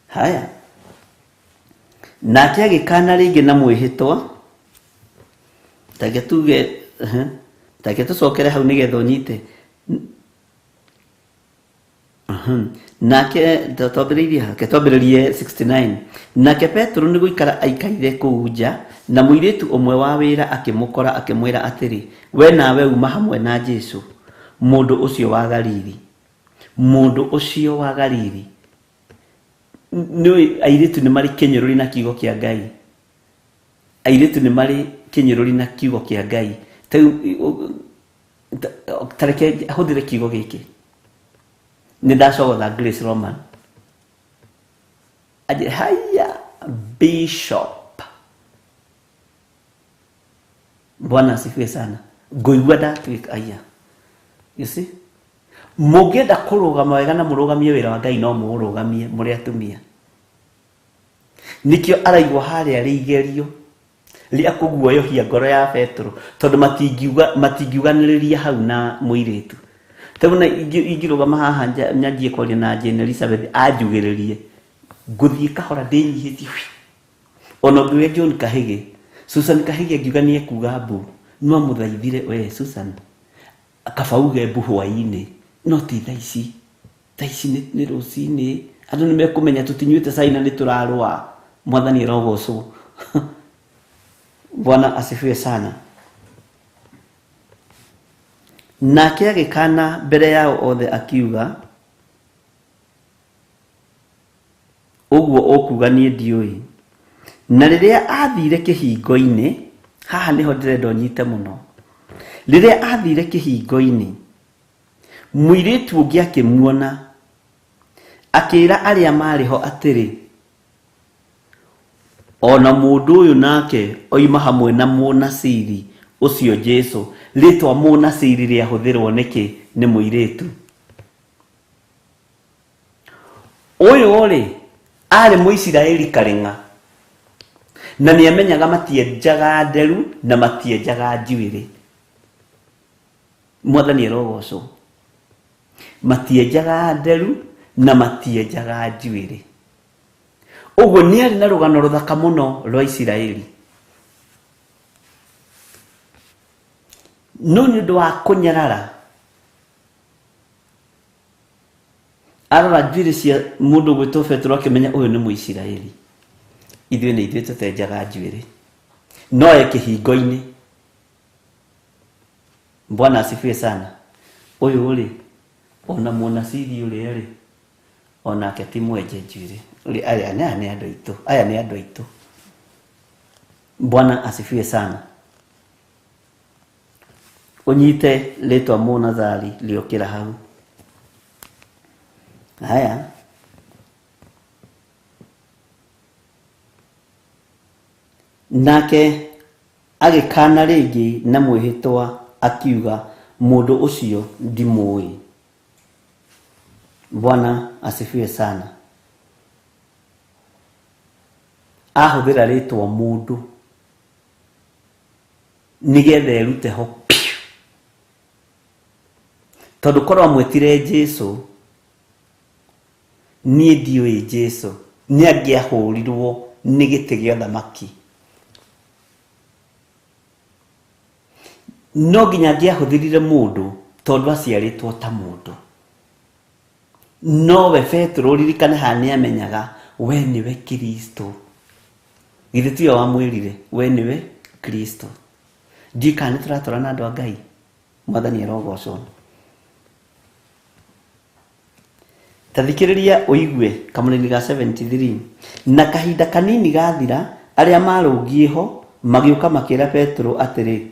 Haya. Nake agĩkana rĩngĩ na mwĩhĩtwa. Take tũcokere hau nĩgetha ũnyite. Nake twambĩrĩrie 69. Nake Petro nĩ gũikara aikaire kũu nja, na mũirĩtu ũmwe wa wĩra akĩmũkora akĩmwĩra atĩrĩ, we nawe uma hamwe na Jesũ, mũndũ ũcio wa Galili. Mũndũ ũcio wa Galili. Nĩ airĩtu nĩ marĩ kĩnyũrũri na kiugo kĩa Ngai. Airĩtu nĩ marĩ kĩnyũrũri na kiugo kĩa Ngai. Tareke hũthĩre kiugo gĩkĩ. Nĩ ndacogotha Grace Roman. Haya Bishop. Bwana asifiwe sana. Ngũigua ndatuĩka aya. You see? Mũngĩenda kũrũgama wega na mũrũgamie wĩra wa Ngai no mũrũgamie mũrĩ atumia. Nikĩo araigwo harĩa rĩigerio rĩa kũguoyohia ngoro ya Petro, tondũ matingiuganĩrĩria hau na mũirĩtu. Tena ingĩrũgama haha nyanjie kwaria na Jane Elizabeth anjugĩrĩrie, ngũthiĩ kahora ndĩnyihĩtie. Ona ũngĩwe John Kahĩge, Susan Kahĩge angiuga nĩ ekuga mbu, no mũthaithire we Susan akabauge mbu hwaĩ-inĩ. No ti thaa ici. Thaa ici nĩ rũcinĩ. Andũ nĩ mekũmenya tũtinyuĩte cai na nĩ tũrarũa. Mwathani arogocwo. Bwana asifiwe sana. Nake agĩkana mbere yao othe akiuga, ũguo ũkuga niĩ ndiũĩ. Na rĩrĩa athire kĩhingo-inĩ, haha nĩho ndĩrenda ũnyite mũno. Rĩrĩa athire kĩhingo-inĩ, mũirĩtu ũngĩ akĩmuona, akĩra arĩa marĩ ho atĩrĩ, ona mũndũ ũyũ nake oima hamwe na mũnaziri ũcio Jesũ. Rĩtwa mũnaziri rĩahũthĩrwo nĩkĩ? Nĩ mũirĩtu. Ũyũ rĩ arĩ Mũisiraeli karĩng'a, na nĩ amenyaga matienjaga nderu na matienjaga njuĩrĩ. Mwathani arogocwo. Matienjaga nderu na matienjaga njuĩrĩ. Ũguo nĩ arĩ na rũgano rũthaka mũno rwa Isiraeli. No nĩ ũndũ wa kũnyarara, arora njuĩrĩ cia mũndũ gwĩtwo Petro akĩmenya ũyũ nĩ Mũisiraeli. Ithuĩ nĩ ithuĩ tũtenjaga njuĩrĩ, no kĩhingo-inĩ. Bwana asifiwe sana. Ũyũ rĩ, ona mũnaciri ũrĩa rĩ, onake ti mwenje njuĩrĩ. Aya nĩ andũ aitũ, aya nĩ andũ aitũ. Bwana asifiwe sana. Unyite rĩtwa Mũnathari rĩokĩra hau. Haya. Nake agĩkana rĩngĩ na mwĩhĩtwa akiuga, mũndũ ũcio ndimũĩ. Bwana asifiwe sana. Ahũthĩra rĩtwa mũndũ nĩgetha erute ho. Tondũ korwo amwĩtire Jesũ, niĩ ndiũĩ Jesũ, nĩ angĩahũrirwo nĩ gĩtĩ gĩa thamaki. No nginya angĩahũthĩrire mũndũ tondũ aciarĩtwo ta mũndũ. No we Petro ririkane haha nĩ amenyaga we nĩwe Kristo. Githĩ tiwe wamwĩrire we nĩwe Kristo. Ndiũĩ kana nĩ tũratwarana andũ a Ngai. Mwathani arogocwo. Tathikĩrĩria ũigue kamũrĩni ga 73. Na kahinda kanini gathira, arĩa marũngiĩ ho magĩũka makĩra Petro atĩrĩ,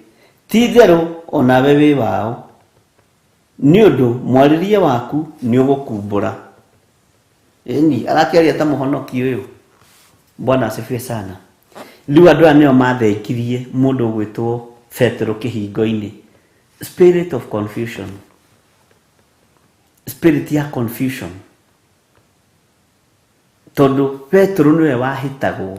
ti therũ onawe wĩ wao, nĩ ũndũ mwarĩrie waku nĩ ũgũkumbũra. Ĩni arakĩaria ta mũhonoki ũyũ. Bwana asifiwe sana. Rĩu andũ aya nĩo mathengirie mũndũ gwĩtwo Petro kĩhingo-inĩ. Spirit of confusion. Spirit ya confusion. Tondũ Petro nĩwe wahĩtagwo.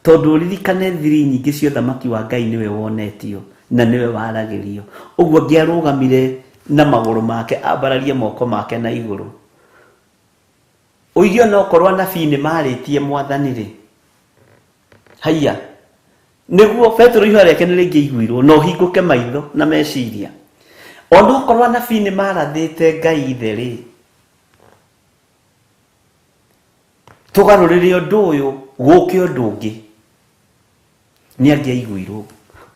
Tondũ ririkane thiri nyingĩ cia ũthamaki wa Ngai nĩwe wonetio na nĩwe waragĩrio. Ũguo angĩarũgamire na magũrũ make ambararie moko make na igũrũ. Ũigio no korwo anabii nĩ marĩtie Mwathani rĩ. Haiya. Nĩguo Petro ihũa rĩake nĩ rĩngĩiguirwo no hingũke maitho na meciria. Ona okorwo anabii nĩ marathĩte Ngai ithe rĩ, tũgarũrĩre ũndũ ũyũ gũke ũndũ ũngĩ, nĩ angĩaiguirwo.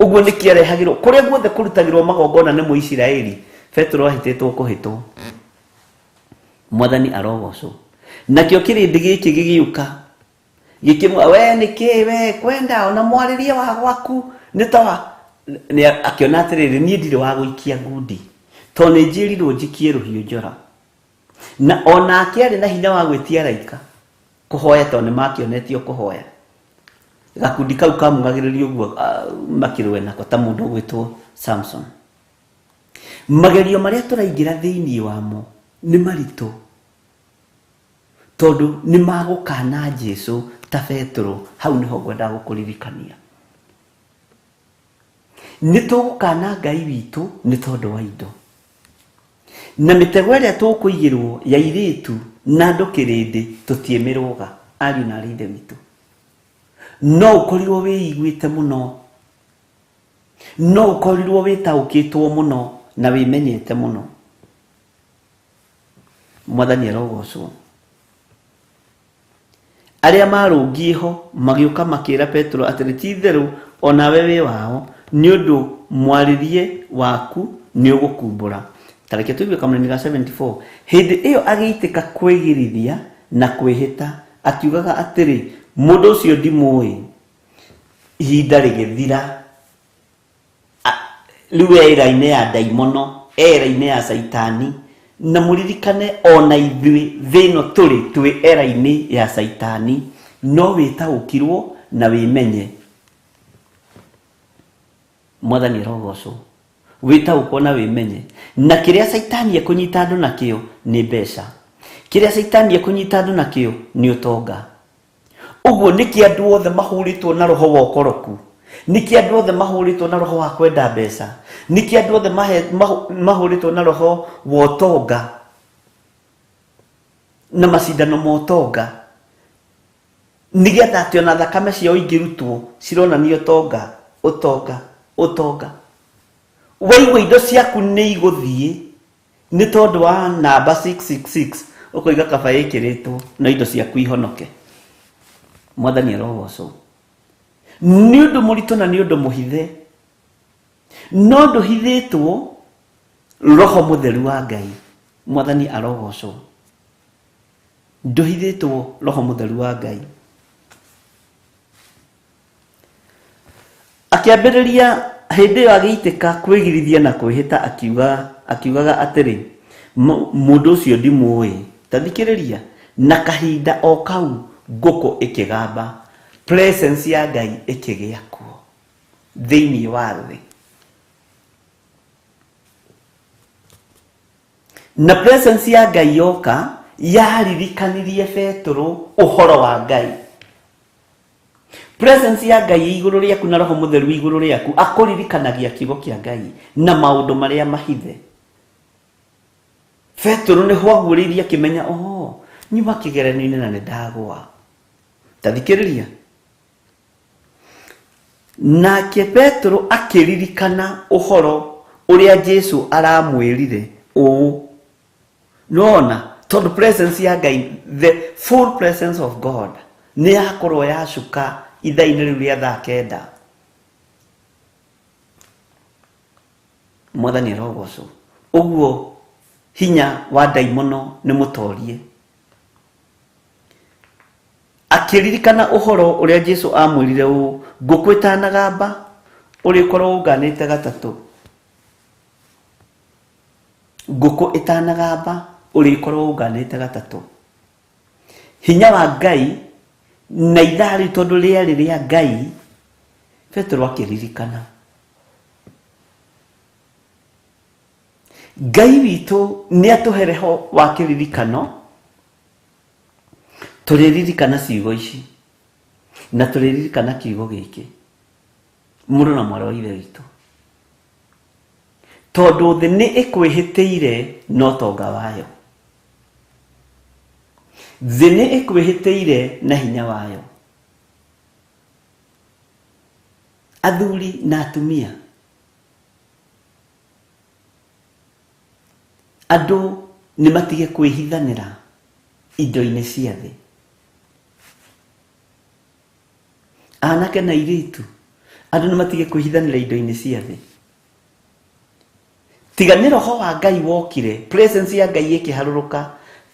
Ũguo nĩ kĩarehagĩrwo kũrĩa guothe kũrutagĩrwo magongona nĩ Mũisiraeli. Petro ahĩtĩtwo kũhĩtwo. Mwathani arogocwo. Nakĩo kĩrĩndĩ gĩkĩ gĩgĩũka gĩkĩmwa, we nĩkĩ we kwenda ona mwarĩrie wa gwaku nĩ tawa. Nĩ akĩona atĩrĩrĩ, niĩ ndirĩ wa gũikia ngundi, tondũ nĩ njĩrirwo njikie rũhiũ njora. Na onake arĩ na hinya wa gwĩtia araika kũhoya, tondũ nĩ makĩonetio kũhoya. Gakundi kau kamugagĩrĩrio ũguo makĩrũe nako ta mũndũ gwĩtwo Samson. Magerio marĩa tũraingĩra thĩinĩ wamo nĩ maritũ, tondũ nĩ magũkana Jesũ ta Petro. Hau nĩho ngwenda gũkũririkania. Nĩ tũgũkana Ngai witũ nĩ tondũ wa indo. Na mĩtego ĩrĩa tũkũigĩrwo ya airĩtu na andũ kĩrĩndĩ tũtiĩmĩrũga, ariũ na arĩ ithe witũ. No ũkorirwo wĩiguĩte mũno, no ũkorirwo wĩtaũkĩtwo mũno na wĩmenyete mũno. Mwathani arogocwo. Arĩa marũngiĩ ho magĩũka makĩra Petro atĩrĩ, ti therũ onawe wĩ wao, nĩ ũndũ mwarĩrie waku nĩ ũgũkumbũra. Tareke tũigue kamũrĩni ga 74. Hĩndĩ ĩyo agĩitĩka kwĩgĩrithia na kwĩhĩta, akiugaga atĩrĩ, mũndũ ũcio ndimũĩ. Ihinda rĩgĩthira, rĩu era-inĩ ya ndaimono, era-inĩ ya Saitani. Na mũririkane ona ithuĩ thĩno tũrĩ twĩ era-inĩ ya Saitani, no wĩtaũkirwo na wĩmenye. Mwathani arogocwo. Wĩtaũkwo na wĩmenye. Na kĩrĩa Saitani ekũnyita andũ nakĩo nĩ mbeca. Kĩrĩa Saitani ekũnyita andũ nakĩo nĩ ũtonga. Ũguo nĩkĩ andũ othe mahũrĩtwo na roho wa ũkoroku niki andu othe mahuritwo na roho wa kwenda mbeca, niki andu othe mahuritwo na roho wa utonga na macindano ma utonga, nigetha ati ona thakame ciao ingirutwo cironanio utonga. Waigua indo ciaku ni iguthie ni tondu wa namba 666 ukoiga kaba ikiritwo na indo ciaku ihonoke. Mwathani arogocwo. Ni undu muritu na ni undu muhithe, no nduhithitwo roho mutheru wa Ngai. Mwathani arogocwo. Nduhithitwo roho mutheru wa Ngai. Akiambiriria hindi iyo agiitika kwigirithia na kwihita akiugaga atiri mundu ucio ndimui. Tathikiriria na kahinda o kau nguku ikigamba, presence ya Ngai ikigia kuo thiini wa thi. Na presence ya Ngai yoka yaririkanirie Petro uhoro wa Ngai. Presence ya Ngai iguru riaku na roho mutheru iguru riaku akuririkanagia kiugo kia Ngai na maundu maria mahithe. Petro ni hwaguriria kimenya nyuma kigerano-ini na ndagwa. Tathikiriria. Nake Petro akiririkana uhoro uria Jesu aramwirire nona tondu presence ya Ngai, the full presence of God ni yakorwo yacuka ithaini riu ria thaa 9. Mwathani arogocwo. Uguo hinya wa daimono ni mutorie. Akiririkana uhoro uria Jesu amwirire nguku itanagamba urikorwo unganite gatatu. Nguku itanagamba urikorwo unganite gatatu. Hinya wa Ngai na ithari tondu riari ria Ngai. Petro akiririkana. Ngai witu ni atuhereho wa kiririkano. Tuliririkana ciugo ici na tuliririkana kiugo giki mundu na mwaro ithe witu, tondu thi ni ikwihitiire no tonga wayo, thi ni ikwihitiire na hinya wayo. Athuri na atumia, andu ni matige kwihithanira indo-ini cia thi. Anake na iritu, andu ni matige kwihithanira indo-ini cia thi. Tiga ni roho wa Ngai wokire, presence ya Ngai ikiharuruka,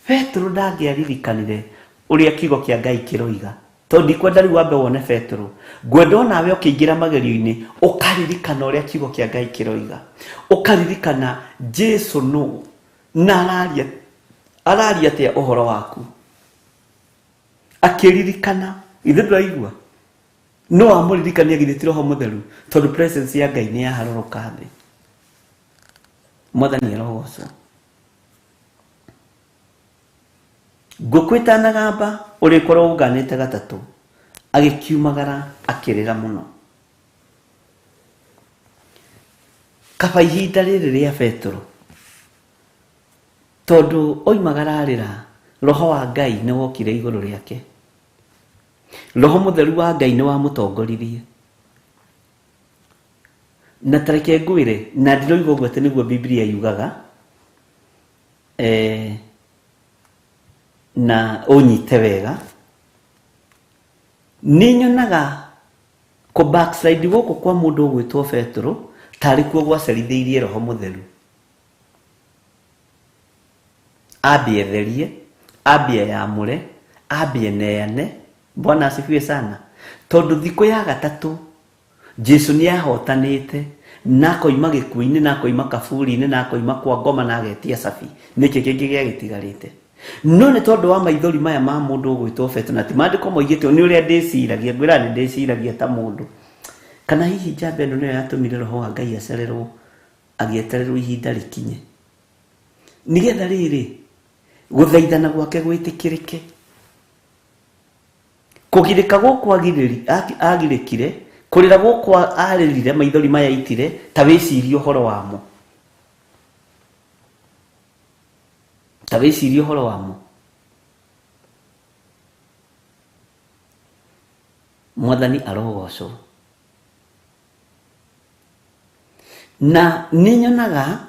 Petro ndangiaririkanire uria kiugo kia Ngai kiroiga. Tondi kwenda riu wambe wone Petro, ngwenda nawe ukiingira magerio-ini ukaririkana uria kiugo kia Ngai kiroiga, ukaririkana Jesu no na araria atia uhoro waku. Akiririkana ithe nduraigua no amuririkania githiti roho mutheru tondu presence ya Ngai ni yaharuruka thi. Mwathani arogocwo. Nguku itanagamba urikorwo unganite gatatu. Agikiumagara akirira muno. Kaba ihinda riri ria Petro, tondu oimagara arira, roho wa Ngai ni wokire iguru riake. Roho mutheru wa Ngai ni wamutongoririe. Na tareke ngwire na ndiroiga uguo ati niguo Biblia yugaga, na unyite wega, ni nyonaga ko backside guku kwa mundu ugwitwo Petro tari kuo gwacerithiirie roho mutheru. Ambie therie, ambie yamure, ambie neane. Bwana asifiwe sana. Tondu thiku ya gatatu Jesu ni ahotanite, nako ima gikuini, nako ima kaburi-ini, nako ima kwa ngoma na agetia safi. Niki kingi gitigarite. No ni tondu wa maithori maya ma mundu ugwitwo Petro, na ti mandiko moigite ni uria ndiciragia, ngwira ni ndiciragia ta mundu. Kana hihi njambe ino niyo yatumire roho wa Ngai acererwo agietererwo ihinda rikinye, nigetha riri guthaithana gwake gwitikirike. Kugirika guku agirikire kurira gukwa aririre maithori maya itire ta wicirie uhoro wamo, ta wicirie uhoro wamo. Mwathani arogocwo. Na ninyonaga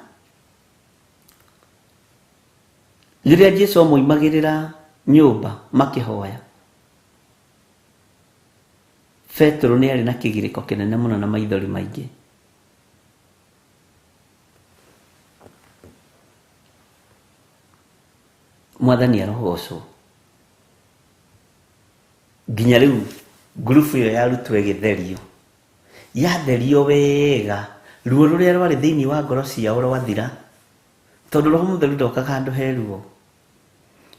riria Jesu moimagirira nyumba makihoya, Petro ni ari na kigiriko kinene muno na maithori maingi. Mwathani arogocwo. Nginya riu grupu iyo yarutwo igitherio, yatherio wega, ruo ruria rwari thiini wa ngoro ciao rwathira, tondu Roho Mutheru ndoka kandu heruo,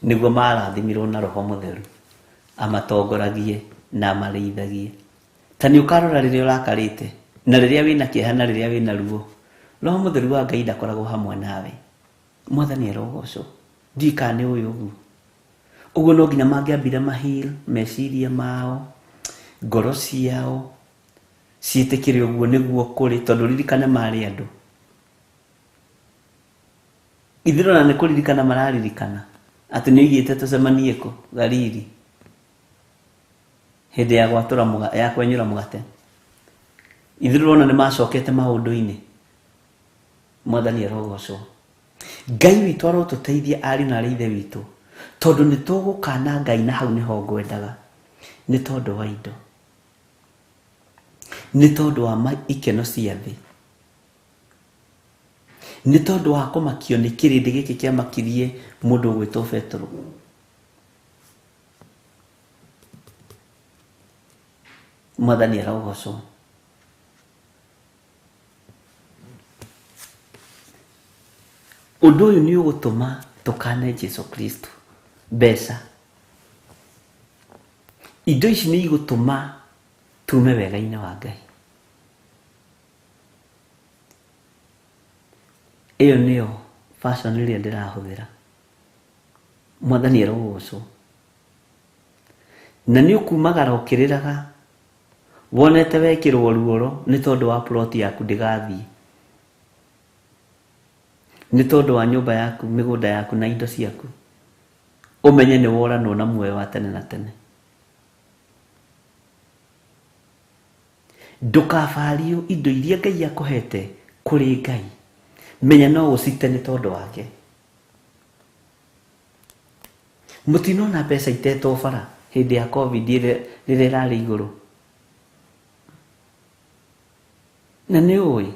niguo marathimirwo na Roho Mutheru amatongoragie na amareithagie. Tani ukarora riria urakarite na riria wina kieha na riria wina ruo, Roho Mutheru wa Ngai ndakoragwo hamwe nawe. Mwathani arogocwo. Ndikane uyu uguo. Uguo no nginya mangiambire mahil meciria mao, ngoro ciao cietekire uguo niguo kuri, tondu ririkane mari andu. Ithirona ni kuririkana mararirikana ati ni igite tucemanie ku Galili hindi ya gwatura ya kwenyura mugate. Ithirona ni macokete maundu-ini. Mwathani arogocwo. Ngai witu arotuteithia ari na ithe witu, tondu ni tugukana Ngai na hau niho ngwendaga, ni tondu wa indo, ni tondu wa ikeno cia thi, ni tondu wa kumakio ni kirindi giki kia makirie mundu gwitwo Petro. Mwathani arogocwo. Undu uyu ni ugutuma tukane Jesu Kristo. Mbeca, indo ici ni igutuma tume wega-ini wa Ngai. Iyo niyo fashion iria ndirahuthira. Mwathani arogocwo. Na ni ukumagara ukiriraga wonete wekirwo ruoro ni tondu wa plot yaku ndigathie, ni tondu wa nyumba yaku, migunda yaku na indo ciaku, umenye ni woranwo na muoyo wa tene na tene. Ndukabario indo iria Ngai akuhete kuri Ngai, menya no ucite ni tondu wake. Mutinona mbeca itetwo bara hindi ya COVID riria rari iguru. Na ni ui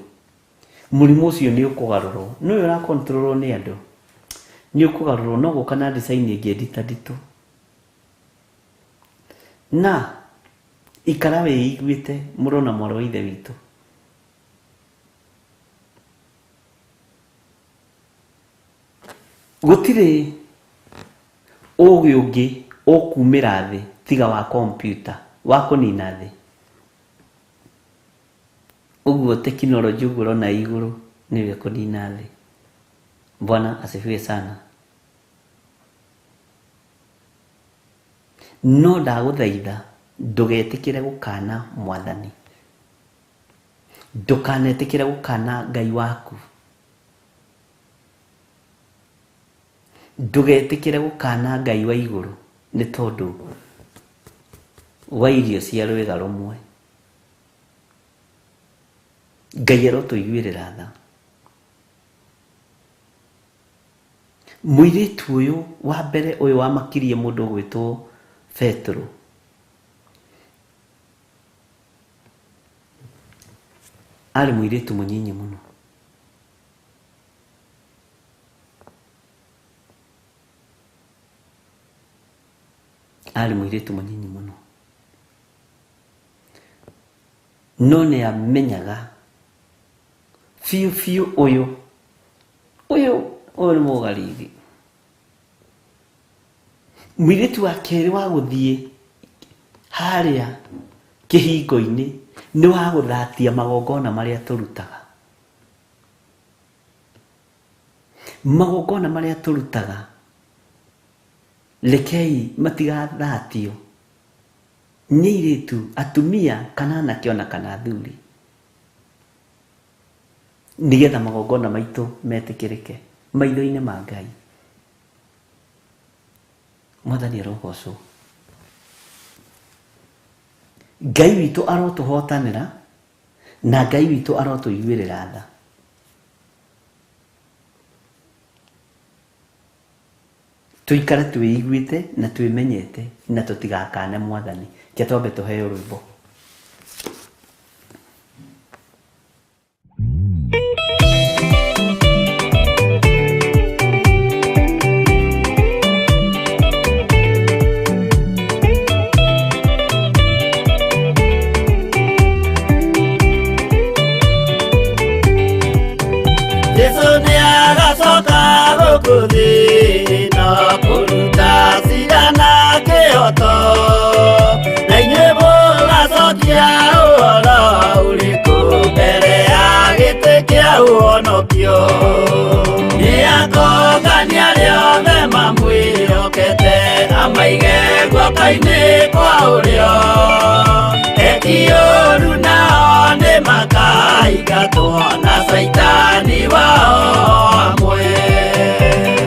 murimu ucio ni ukugarurwo, no ura control ni andu, ni ukugarurwo, no gukana design ingi nditaditu. Na ikara wiiguite murona mwaro ithe witu. Gutire ugi ungi ukumira thi tiga wa computer wa kunina thi. Uguo teknolojia uguo na iguru niwe kunina thi. Bwana asifiwe sana. No ndaguthaitha ndugetikire gukana Mwathani, ndukanetikire gukana Ngai waku, ndugetikire gukana Ngai wa iguru ni tondu wa irio cia rwega rumwe. Ngai arotuiguirira tha. Muiritu uyu wa mbere uyu wa makirie mundu gwitwo Petro, ari muiritu munyinyi muno. Ari muiritu munyinyi muno. No ni amenyaga fiu uyu ni Mugalili. Muiritu wa keri wa guthie haria kihingo-ini ni wa guthatia magongona maria turutaga. Magongona maria turutaga lekei matigathatio, nĩ airĩtu, atumia kana anake ona kana athuri, nĩgetha magongona maitũ metĩkĩrĩke maitho-inĩ ma Ngai. Mwathani arogocwo. Ngai witũ arotũhotanĩra na Ngai witũ arotũiguĩrĩra tha. Tuikare twĩiguĩte na twĩmenyete na tũtigakane Mwathani. Ke twambe tũheo rwĩmbo. Kaine kwa ulio Etioru nao ni makaigatwo na Saitani wao amwe.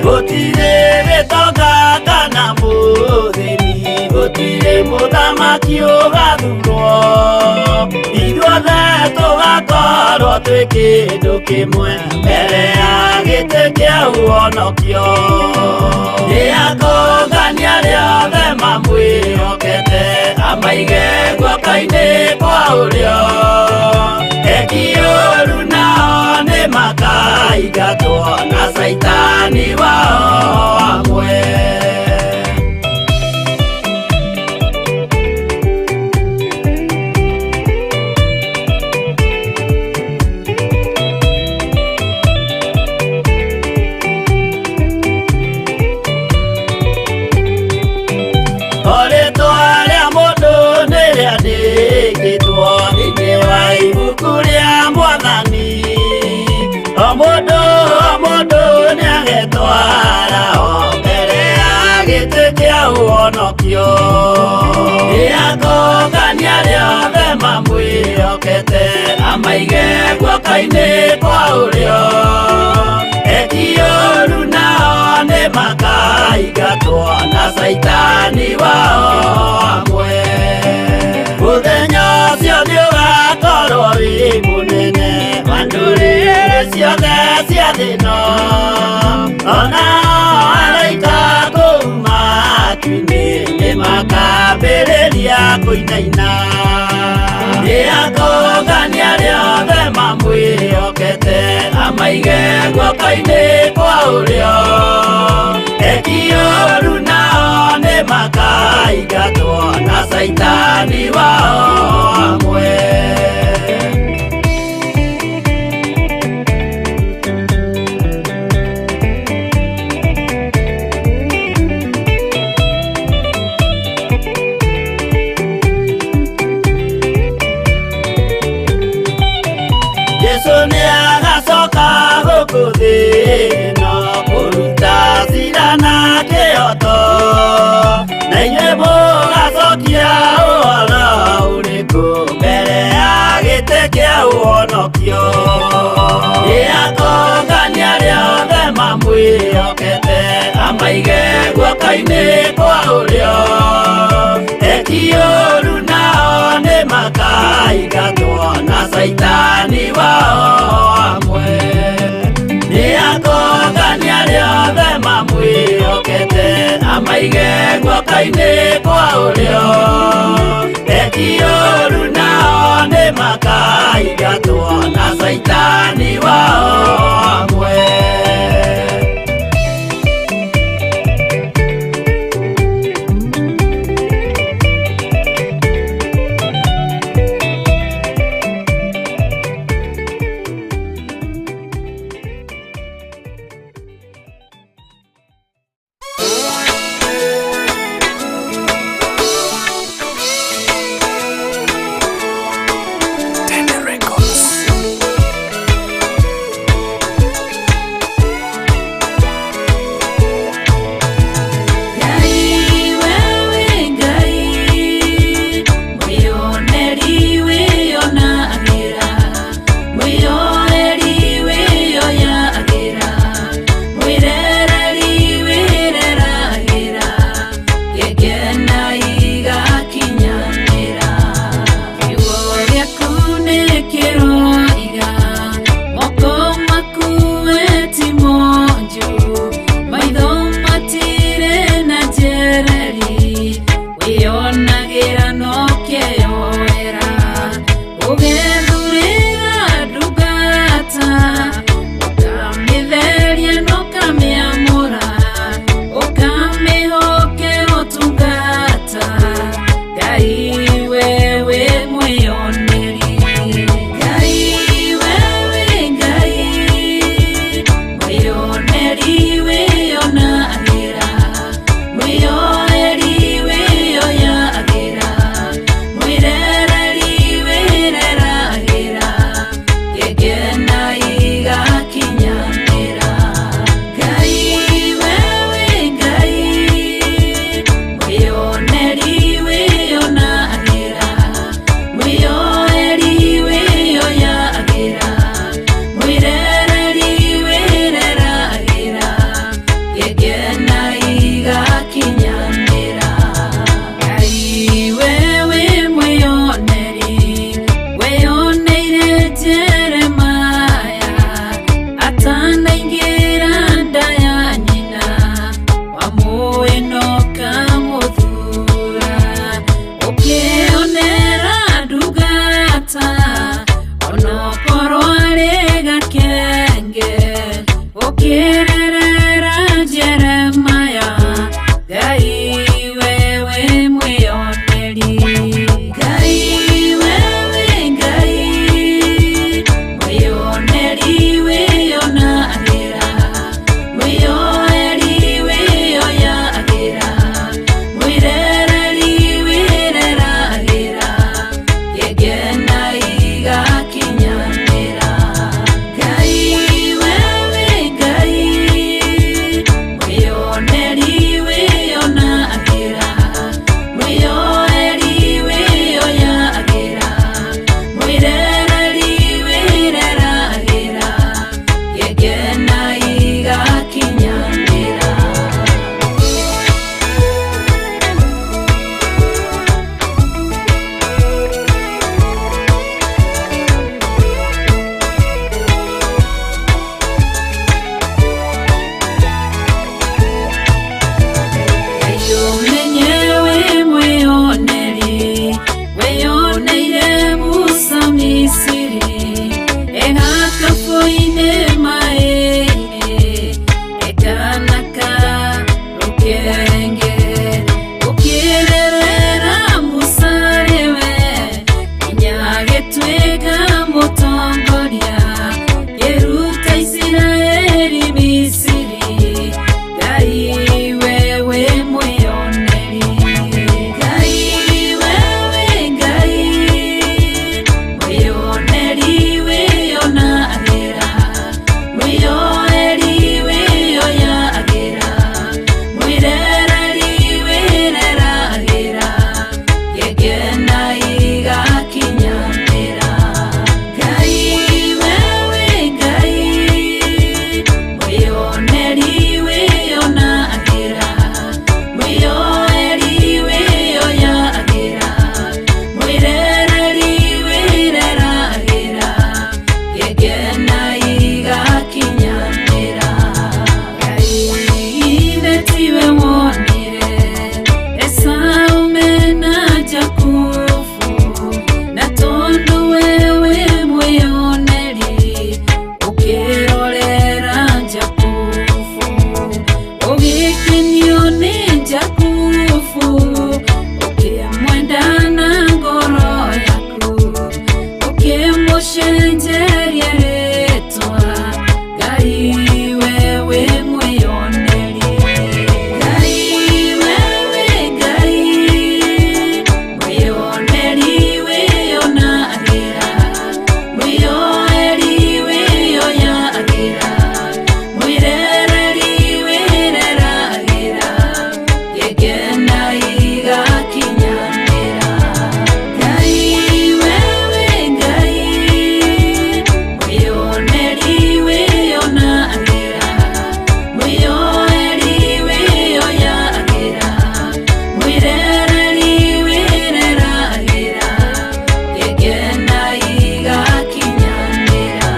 Gutire gĩtonga kana mũthĩni, gutire mũthamaki ũgathurwo, ithuothe tũgakorwo twĩ kĩndũ kĩmwe mbere ya gĩtĩ kĩa ũhonokio. Nĩakũngania rĩothe mamwĩhokete, amaige guoko-inĩ kwa ũrĩo. Etioru nao nĩ makaigatwo na Saitani wao amwe. Nĩakũngania rĩothe mamwĩhokete, amaige guoko-inĩ kwa ũrĩo. Etioru nao nĩ makaigatwo na Saitani wao amwe. Mũthenya ũcio nĩũgakorwo wĩ mũnene wa ndũrĩrĩ ciothe cia thĩ ĩno, onao araika kuuma matu-inĩ nĩmakambĩrĩria kũinaina. Nĩakũngania rĩothe mamwĩhokete, amaige guoko-inĩ kwa ũrĩo. Etioru nao nĩ makaigatwo na Saitani wao amwe. Nĩakũngania rĩothe mamwĩhokete, amaige guoko-inĩ kwa ũrĩo. Etioru nao nĩ makaigatwo na Saitani wao amwe. Nĩakũngania rĩothe mamwĩhokete, amaige guoko-inĩ kwa ũrĩo. Etioru nao nĩ makaigatwo na Saitani wao amwe. gĩkena igakinyanĩra. Ngai wewe Ngai, mwĩyoneri wĩyonagĩra, mwĩyoeri wĩyoyagĩra, mwĩrereri wĩreragĩra, gĩkena igakinyanĩra. Ngai ithe tiwe wonire Esau mena Jakubu, na tondũ wewe mwĩyoneri ũkĩrorera Jakubu, ũgĩkenio nĩ Jakubu, ũkĩmwenda na ngoro yaku, ũkĩmũcenjeria rĩtwa. Ngai wewe mwĩyoneri, Ngai wewe Ngai, mwĩyoneri wĩyonagĩra, mwĩyoeri wĩyoyagĩra, mwĩrereri wĩreragĩra, gĩkena igakinyanĩra. Ngai wewe Ngai, mwĩyoneri wĩyonagĩra, mwĩyoeri wĩyoyagĩra, mwĩrereri wĩreragĩra, gĩkena igakinyanĩra.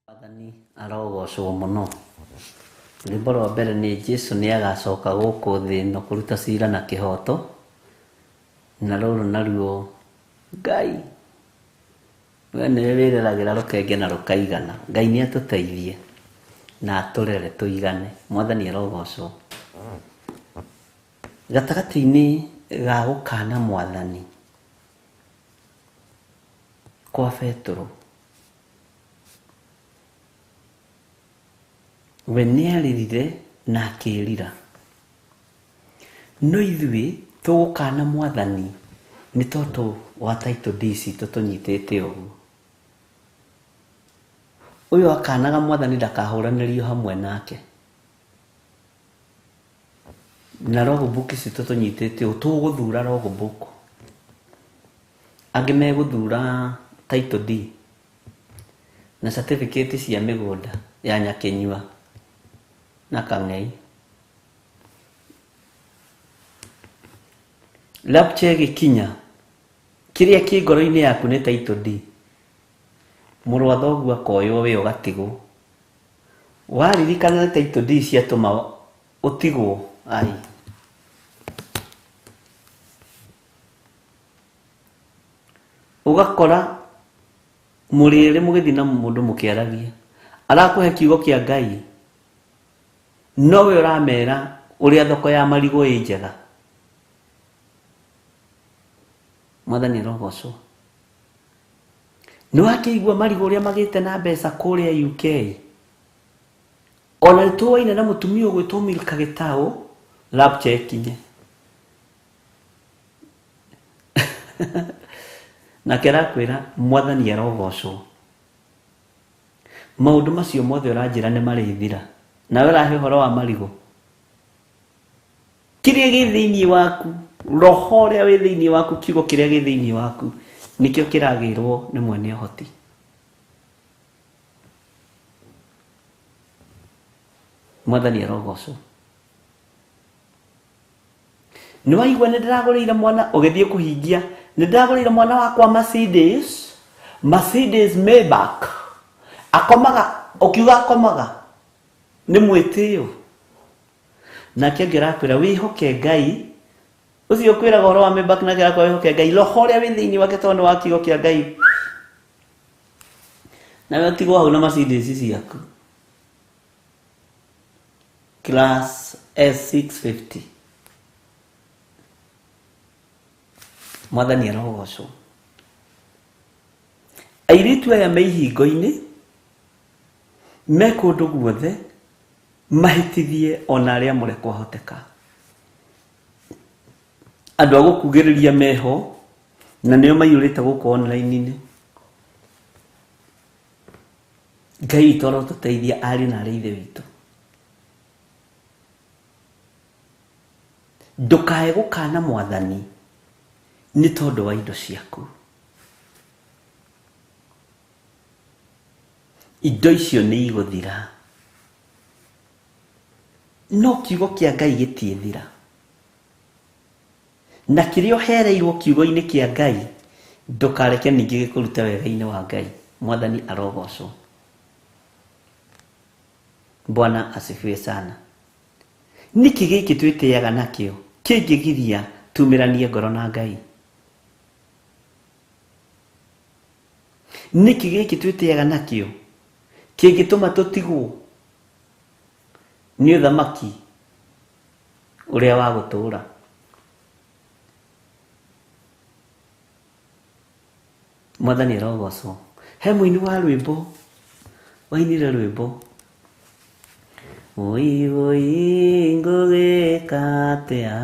Mwathani arogocwo mũno. Rwĩmbo rwa mbere nĩ Jesũ nĩ agacoka gũkũ thĩ ĩno kũruta cira na kĩhoto, na rũrũ naruo Ngai we nĩwe wĩreragĩra rũkenge na rũkaigana. Ngai nĩ atũteithie na atũrere tũigane. Mwathani arogocwo. Gatagatĩ-inĩ ga gũkana Mwathani kwa Petero, we nĩaririre na akĩrira. No ithuĩ tũgũkana Mwathani nĩ tondũ wa title deed citũ tũnyitĩte ũguo. Ũyũ akanaga Mwathani ndakahũranĩrio hamwe nake. Na logbook citũ tũnyitĩte ũguo, tũgũthura logbook. Angĩ megũthura title deed na certificate cia mĩgũnda ya Nyakenyua na Kang'ei. Rapture ĩgĩkinya, kĩrĩa kĩ ngoro-inĩ yaku nĩ title deed. Mũrũ wa thoguo akoywo we ũgatigwo. Waririkana title deed ciatũma ũtigwo, ai, ũgakora mũrĩre mũgĩthiĩ na mũndũ mũkĩaragia, arakũhe kiugo kĩa Ngai, nowe ũramera ũrĩa thoko ya marigũ ĩ njega. Mwathani arogocwo. Nĩwakĩigua marigũ ũrĩa magĩte na mbeca kũrĩa UK? Ona nĩtũwaine na mũtumia ũgwĩtwo Milka Gĩtaũ, rapture ĩkinye. Nake arakwĩra Mwathani arogocwo. Maũndũ macio mothe ũranjĩra nĩ marĩthira, nawe ũrahe ũhoro wa marigũ. Kĩrĩa gĩ thĩinĩ waku, roho ũrĩa wĩ thĩinĩ waku, kiugo kĩrĩa gĩ thĩinĩ waku, nĩkĩo kĩragĩrwo nĩ mwene ũhoti. Mwathani arogocwo. Nĩwaigua nĩndĩragũrĩire mwana ũgĩthiĩ kũhingia, nĩndĩragũrĩire mwana wakwa Mercedes Maybach. Akomaga, ũkiuga akomaga, nĩ mwĩtĩyo. Nake angĩrakwĩra wĩhoke Ngai, ũcio ũkwĩraga ũhoro wa Maybach nake arakwĩra wĩhoke Ngai, roho ũrĩa wĩ thĩinĩ wake tondũ nĩ wa kiugo kĩa Ngai, nawe ũtigwo hau na Mercedes ciaku class S650. Mwathani arogocwo. Airĩtu aya me ihingo-inĩ, me kũndũ guothe, mahĩtithie ona arĩa mũre kwahoteka. andũ agũkugĩrĩria meho na nĩo maiyũrĩte gũkũ online-inĩ. Ngai witũ arotũteithia ariũ na arĩ ithe witũ. Ndũkae gũkana Mwathani nĩ tondũ wa indo ciaku. Indo icio nĩ igũthira, no kiugo kĩa Ngai gĩtiĩthira, na kĩrĩa ũhereirwo kiugo-inĩ kĩa Ngai ndũkareke ningĩ gĩkũrute wega-inĩ wa Ngai. Mwathani arogocwo. Bwana asifiwe sana. Niki gĩkĩ twĩtĩaga nakĩo kĩngĩgiria tumĩranie ngoro na Ngai? Niki gĩkĩ twĩtĩaga nakĩo kĩngĩtũma tũtigwo nĩ ũthamaki ũrĩa wa gũtũũra? Mwathani arogocwo. He mũini wa rwĩmbo wainire rwĩmbo, oi oi ngũgĩka atĩa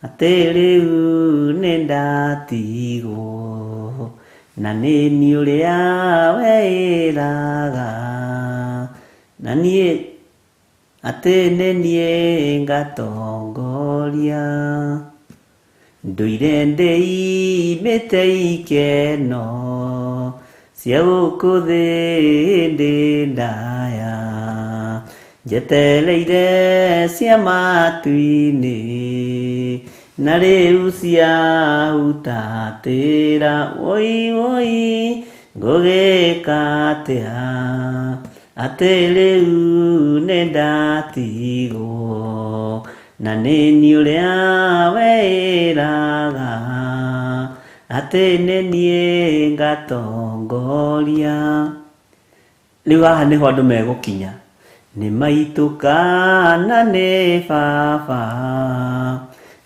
atĩ rĩu nĩndatigwo na nĩ niĩ ũrĩa wĩraga na niĩ atĩ nĩ niĩ ngatongoria ndũire ndĩimĩte ikeno cia gũkũ thĩ ndĩ ndaya njetereire cia matu-inĩ na rĩu ciahutatĩra. Oi oi ngũgĩka atĩa atĩ rĩu nĩndatigwo na nĩ niĩ ũrĩa wĩraga atĩ nĩ niĩ ngatongoria. Rĩu haha nĩho andũ megũkinya, nĩ maitũ kana nĩ baba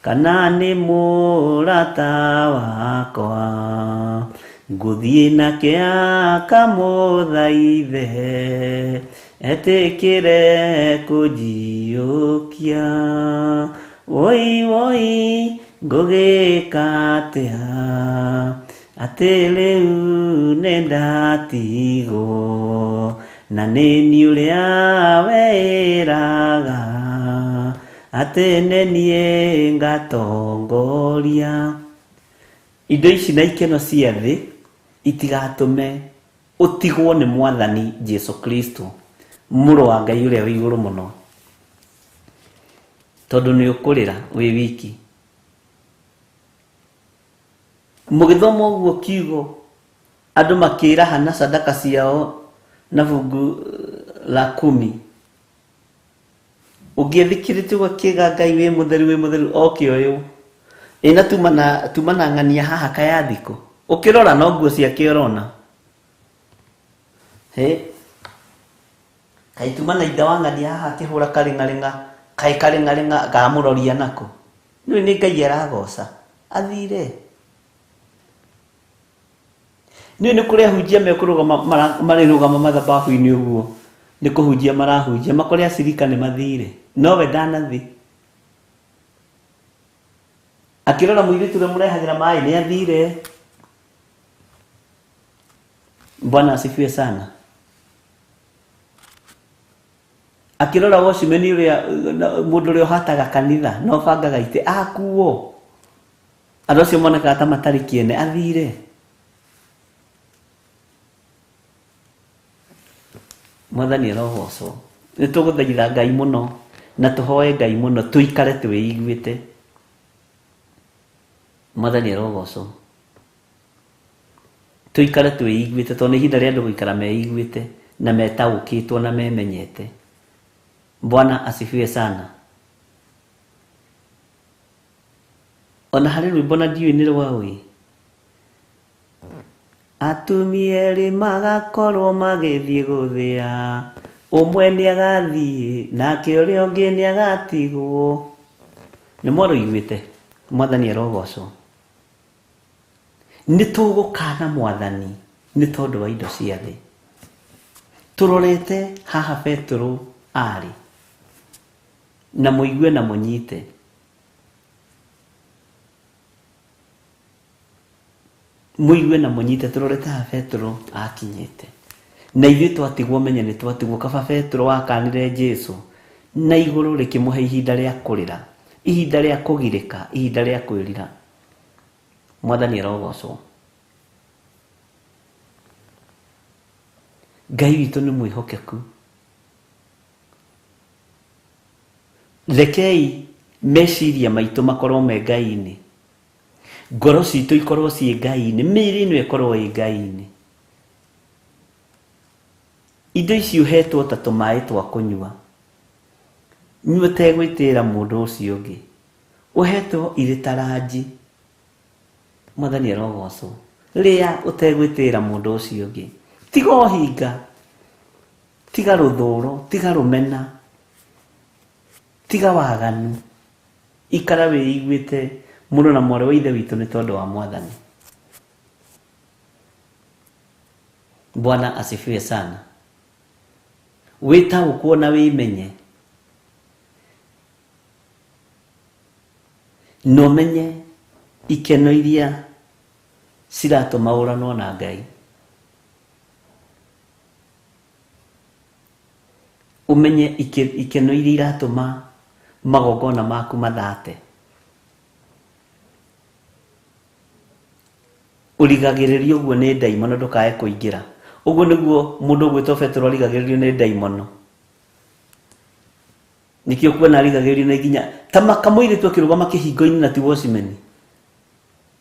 kana nĩ mũrata wakwa, ngũthiĩ nake akamũthaithe etĩkĩre kũnjiũkia. Oi oi ngũgĩka atĩa atĩ rĩu nĩndatigwo na nĩ niĩ ũrĩa wĩraga atĩ nĩ niĩ ngatongoria. Indo ici na ikeno cia thĩ itigatũme ũtigwo nĩ Mwathani Jesu Kristo, mũrũ wa Ngai ũrĩa wĩ igũrũ mũno, tondũ nĩ ũkũrĩra wĩ wiki. Mũgĩthoma ũguo kiugo andũ makĩraha na sadaka ciao na fungu la 10, ũngĩthikĩrĩte ũgakĩga Ngai wĩ mũtheru oke ũyũ ĩna tumana ng'ania haha kaya thikũ, ũkĩrora no nguo ciake ũrona. Kaitumana ithe wa ng'ania haha akĩhũra karĩng'arĩng'a gamũroria nako, nĩũ nĩ Ngai aragoca athire. Nĩũ nĩ kũrĩa hunjia marĩrũgama mathabahu-inĩ ũguo, nĩ kũhunjia marahunjia makore acirika nĩ mathire, nowe ndanathi. Akĩrora mũirĩtu ũrĩa mũrehagĩra maĩ nĩ athire. Bwana asifiwe sana. Akĩrora wocimeni ũrĩa mũndũ ũrĩa ũhataga kanitha no bangaga itĩ akuo, andũ acio monekaga ta matarĩ kĩene athire. Mwathani arogocwo. Nĩ tũgũthaitha Ngai mũno na tũhoe Ngai mũno tũikare twĩiguĩte. Mwathani arogocwo. Tũikare twĩiguĩte tondũ nĩ ihinda rĩa andũ gũikara meiguĩte na metaũkĩtwo na memenyete. Bwana asifiwe sana. Ona harĩ rwĩmbo na ndiũĩ nĩ rwaũĩ, atumia erĩ magakorwo magĩthiĩ gũthĩa, ũmwe nĩ agathiĩ nake ũrĩa ũngĩ nĩ agatigwo. Nĩ mwarũiguĩte? Mwathani arogocwo. Nĩ tũgũkana Mwathani nĩ tondũ wa indo cia thĩ. Tũrorete haha Petro arĩ na mũigue na mũnyite. muigue na munyite turore ta Petro akinyete na ithuĩ twatigwo menye nĩ twatigwo kaba Petro akanire Jesu na igũrũ rĩkĩmũhe ihinda rĩa kũrĩra, ihinda rĩa kũgirĩka, ihinda rĩa kwĩrira. Mwathani arogocwo. Ngai witũ nĩ mwĩhokeku. Rekei meciria maitũ makorwo me Ngai-inĩ, ngoro citũ ikorwo ciĩ Ngai-inĩ, mĩĩrĩ ĩno ĩkorwo ĩ Ngai-inĩ. Indo ici uhetwo ta tũmaĩ twa kũnyua, nyua ũtegwĩtĩra mũndũ ũcio ũngĩ, uhetwo irĩ ta ranji. Mwathani arogocwo. Rĩa ũtegwĩtĩra mũndũ ũcio ũngĩ, tiga ũhinga, tiga rũthũũro, tiga rũmena, tiga waganu, ikara wĩiguĩte mũno na mwarĩ wa ithe witũ nĩ tondũ wa Mwathani. Bwana asifiwe sana. Wĩtaũkwo na wĩmenye, na ũmenye ikeno iria ciratũma ũranwo na Ngai. Umenye ikeno iria iratũma magongona maku mathate. Ũrigagĩrĩrio ũguo nĩ ndaimono ndũkae kũingĩra. Ũguo nĩguo mũndũ ũgwĩtwo Petro arigagĩrĩrio nĩ ndaimono. Nikio kuona arigagĩrĩrio nĩ nginya ta makamũirĩtwo kĩrũgama kĩhingo-inĩ na ti watchman.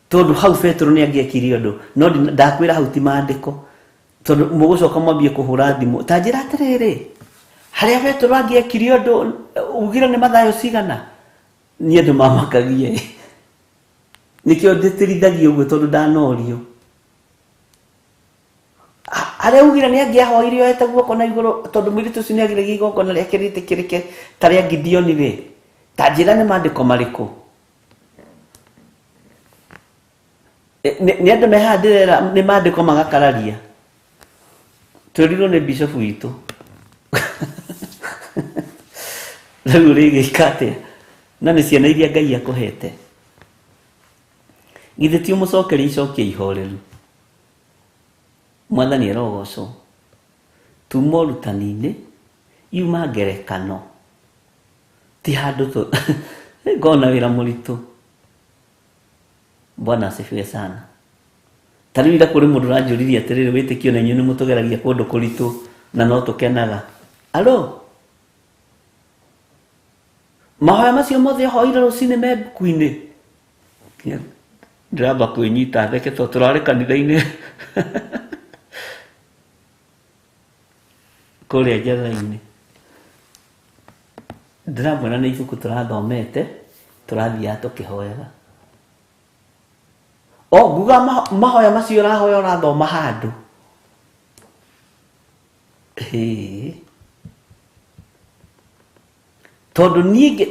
Tondũ hau Petro nĩ angĩekire ũndũ, no ndakwĩra hau ti maandĩko. Tondũ mũgũcoka mwambie kũhũra thimũ. Ta njĩra atĩrĩrĩ, harĩa Petro angĩekire ũndũ ugire nĩ mathayo cigana, niĩ andũ mamakagie. Nikio ndĩtĩrithagia ũguo tondũ ndanorio. Harĩa ugire nĩ angĩahoire oete guoko na igũrũ tondũ mũirĩtu ũcio nĩ agiragia igongona rĩake rĩtĩkĩrĩke ta rĩa Gideoni rĩ. Ta njĩra nĩ maandĩko marĩkũ? Nĩ andũ mehandĩrĩra nĩ maandĩko magakararia. Twĩrirwo nĩ bishop witũ. Rĩu rĩgĩka atĩa? Na nĩ ciana iria Ngai akũhete. Githĩ ti ũmũcokerie icokio ihoreru. Mwathani arogocwo. Tuma ũrutani-inĩ yuma ngerekano. Ti handũ ngona wĩra mũritũ. Bwana asifiwe sana. Tarĩu ira kũrĩ mũndũ ũranjũririe atĩrĩrĩ, wĩtĩkio na inyuĩ nĩ mũtũgeragia kũndũ kũritũ na no tũkenaga. Alo? Mahoya macio mothe hoire rũcinĩ me mbuku-inĩ. Ndĩramba kwĩnyita theke tondũ tũrarĩ kanitha-inĩ. Kũrĩa njatha-inĩ. Ndĩrambona nĩ ibuku tũrathomete, tũrathiaga tũkĩhoyaga. O nguga mahoya macio ũrahoya ũrathoma handũ. Tondũ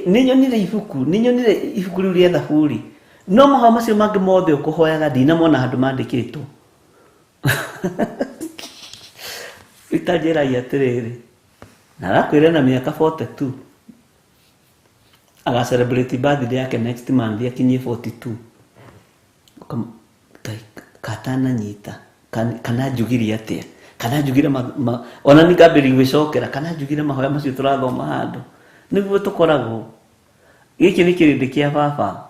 nĩ nyonire ibuku rĩu rĩa Thaburi. No mahoya macio mangĩ mothe ũkũhoyaga ndinamona handũ mandĩkĩtwo. Itanjĩrai atĩrĩrĩ, na arakwĩra na mĩaka 42 aga celebrate birthday yake next month akinyie 42. Katana nyita kana njugire atĩa, kana njugire ona ningambĩrĩria gwĩcokera, kana njugire mahoya macio tũrathoma handũ. Nĩguo tũkoragwo. Gĩkĩ nĩ kĩrĩndĩ kĩa baba.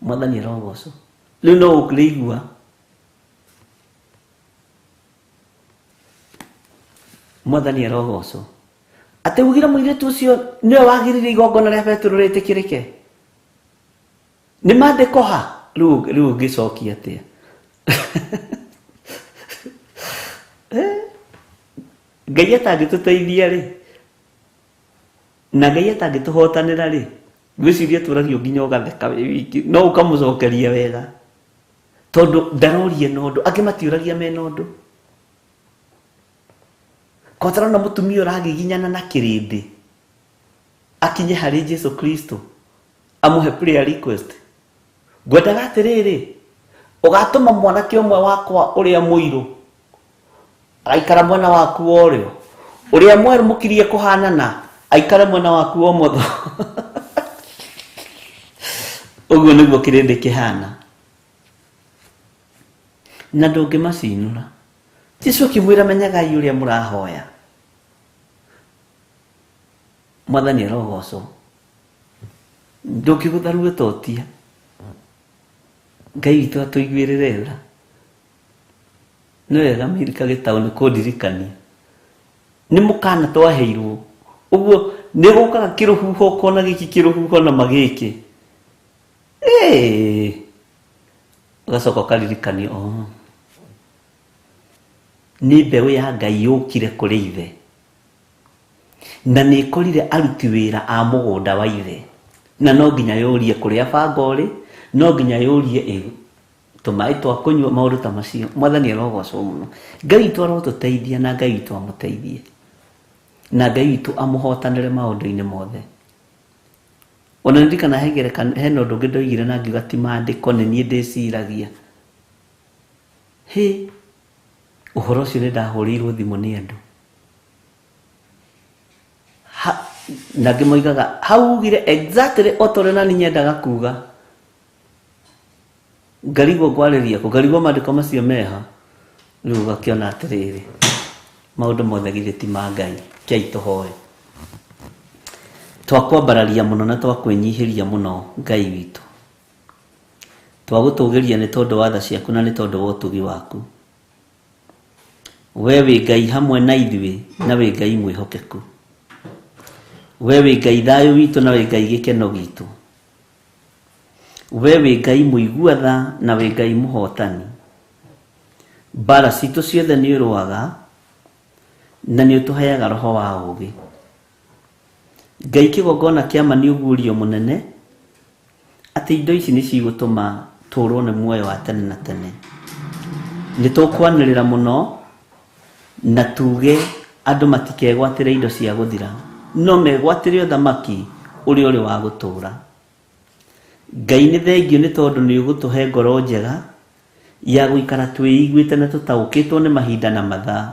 Mwathani arogocwo. Rĩu no ũkĩigua Mwathani arogocwo. Atĩ ugire mũirĩtu ũcio nĩwe wagirire igongona rĩa Petro rĩtĩkĩrĩke. Nĩ maandĩko ha? Rĩu ngĩcokia atĩa? Ngai atangĩtũteithia rĩ, na Ngai atangĩtũhotanĩra rĩ, ngwĩciria tũragio nginya ũgatheka wĩ wiki, no ũkamũcokeria wega. Tondũ ndaroria na ũndũ, angĩ matiũragia mena ũndũ. Kotara na mũtumia ũragiginyana na kĩrĩndĩ akinye harĩ Jesu Kristo amũhe prayer request. Ngwendaga atĩrĩrĩ, ũgatũma mwanake ũmwe wakwa ũrĩa mũirũ agaikara mwena waku wa ũrĩo, ũrĩa mwerũ mũkirie kũhanana aikare mwena waku wa ũmotho. Ũguo nĩguo kĩrĩndĩ kĩhana. na ndũngĩmacinũra. Jesũ akĩmwĩra menyagai ũrĩa mũrahoya. Mwathani arogocwo. Ndũngĩgũtha ruototia. Ngai witũ atũiguĩrĩre tha. Nĩ wega Amerika gĩtaũ nĩ kũndirikania. Nĩ mũkana twaheirwo. Ũguo nĩ gũkaga kĩrũhuho ũkona gĩkĩ kĩrũhuho na magĩkĩ. Ũgacoka ũkaririkania nĩ mbeũ ya Ngai yũkire kũrĩ ithe. Na nĩ ĩkorire aruti wĩra a mũgũnda wa ithe. Na no nginya yũrie kũrĩa banga ũrĩ, no nginya yũrie tũmaĩ twa kũnyua, maũndũ ta macio. Mwathani arogocwo mũno. Ngai witũ arotũteithia na Ngai witũ amũteithie. Na Ngai witũ amũhotanĩre maũndũ-inĩ mothe. Ona ndirikana hena ũndũ ũngĩ ndoigire na ngiuga ti maandĩko nĩ niĩ ndĩciragia. Ũhoro ũcio nĩ ndahũrĩirwo thimũ nĩ andũ. Na ngĩmoigaga hau ugire exactly otorĩ na niĩ nyendaga kuuga. Ngarigwo ngwarĩria kũ, ngarigwo maandĩko macio meha. Rĩu ũgakĩona atĩrĩrĩ, maũndũ mothe githĩ ti ma Ngai. Kĩai tũhoe. Twakwambararia mũno na twakwĩnyihĩria mũno Ngai witũ. Twagũtũgĩria nĩ tondũ wa tha ciaku na nĩ tondũ wa ũtugi waku. We wĩ Ngai hamwe na ithuĩ na wĩ Ngai mwĩhokeku. We wĩ Ngai thayũ witũ na wĩ Ngai gĩkeno gitũ. We wĩ Ngai mũigua tha na wĩ Ngai mũhotani. Mbara citũ ciothe nĩ ũrũaga na nĩ ũtũheaga roho wa ũũgĩ. Ngai kĩgongona kĩa ma nĩ ũguũrio mũnene atĩ indo ici nĩ cigũtũma tũũrwo nĩ muoyo wa tene na tene. Nĩ tũkwanĩrĩra mũno na tuge andũ matikegwatĩre indo cia gũthira, no megwatĩre ũthamaki ũrĩa ũrĩ wa gũtũũra. Ngai nĩ thengio nĩ tondũ nĩ ũgũtũhe ngoro njega ya gũikara twĩiguĩte na tũtaũkĩtwo nĩ mahinda na mathaa.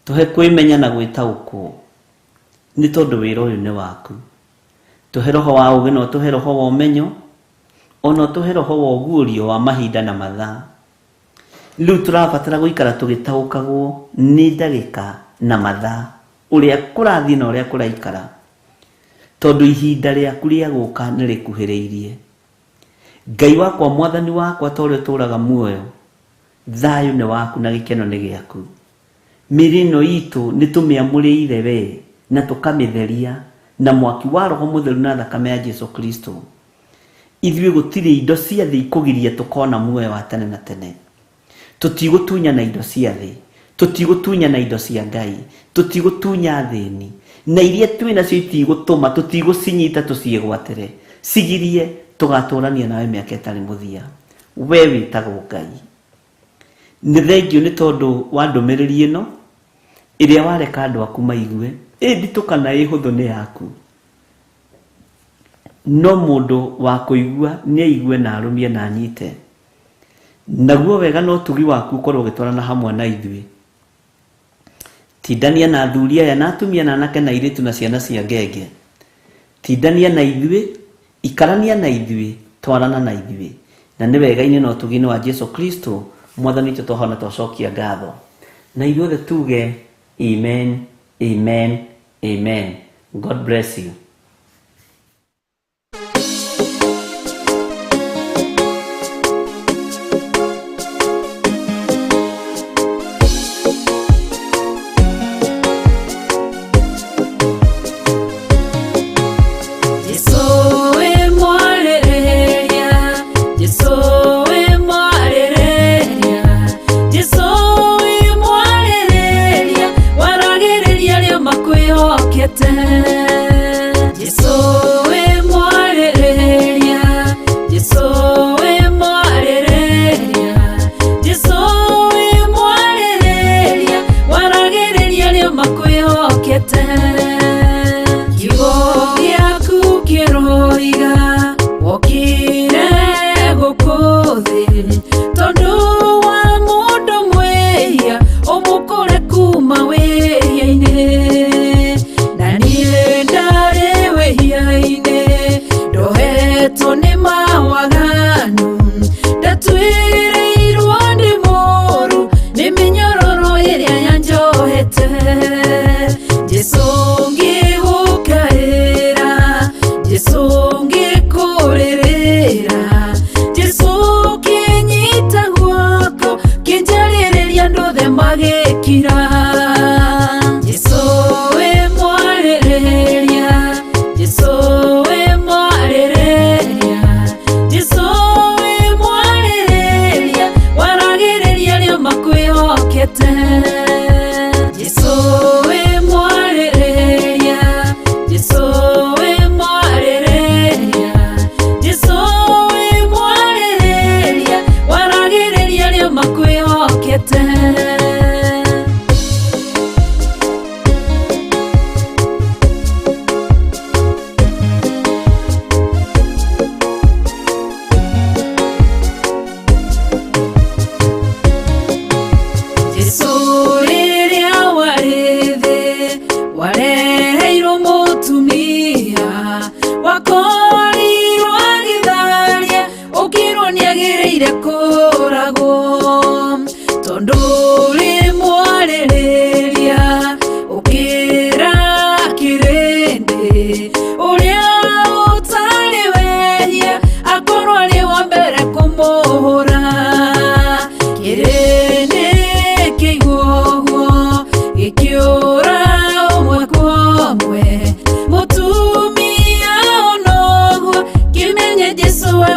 Tũhe kwĩmenya na gwĩtaũkwo nĩ tondũ wĩra ũyũ nĩ waku. Tũhe roho wa ũũgĩ na ũtũhe roho wa ũmenyo, ona ũtũhe roho wa ũguũrio wa mahinda na mathaa. Rĩu tũrabatara gũikara tũgĩtaũkagwo nĩ ndagĩka na mathaa ũrĩa kũrathiĩ na ũrĩa kũraikara, tondũ ihinda rĩaku rĩa gũka nĩ rĩkuhĩrĩirie. Ngai wakwa, Mwathani wakwa, ta ũrĩa ũtũũraga muoyo, thayũ nĩ waku na gĩkeno nĩ gĩaku. Mĩĩrĩ ĩno itũ nĩ tũmĩamũrĩire we na tũkamĩtheria na mwaki wa Roho Mũtheru na thakame ya Jesũ Kristo. Ithuĩ gũtirĩ indo cia thĩ ikũgiria tũkona muoyo wa tene na tene. Tũtigũtunya na indo cia thĩ, tũtigũtunya na indo cia Ngai, tũtigũtunya thĩni, na iria twĩ nacio itigũtũma tũtigũcinyita tũciĩgwatĩre. Cigirie tũgatũrania nawe mĩaka ĩtarĩ mũthia. We wĩtagwo Ngai. Nĩ thengio nĩ tondũ wa ndũmĩrĩri ĩno ĩrĩa wareka andũ aku maigue. Nditũka na ĩhũthũ nĩ yaku, no mũndũ wa kũigua nĩ aigue na arũmie na anyite. Naguo wega no ũtugi waku ũkorwo ũgĩtwarana hamwe na ithuĩ. Tindania na athuri aya na atumia na anake na airĩtu na ciana cia ngenge. Tindania na ithuĩ, ikarania na ithuĩ, twarana na ithuĩ. Na nĩ wega-inĩ na ũtugi-inĩ wa Jesũ Kristo, Mwathani witũ twahoya twacokia ngatho. Na ithuothe tuge amen, amen, amen. God bless you. Tone mawaganu, datuire irwande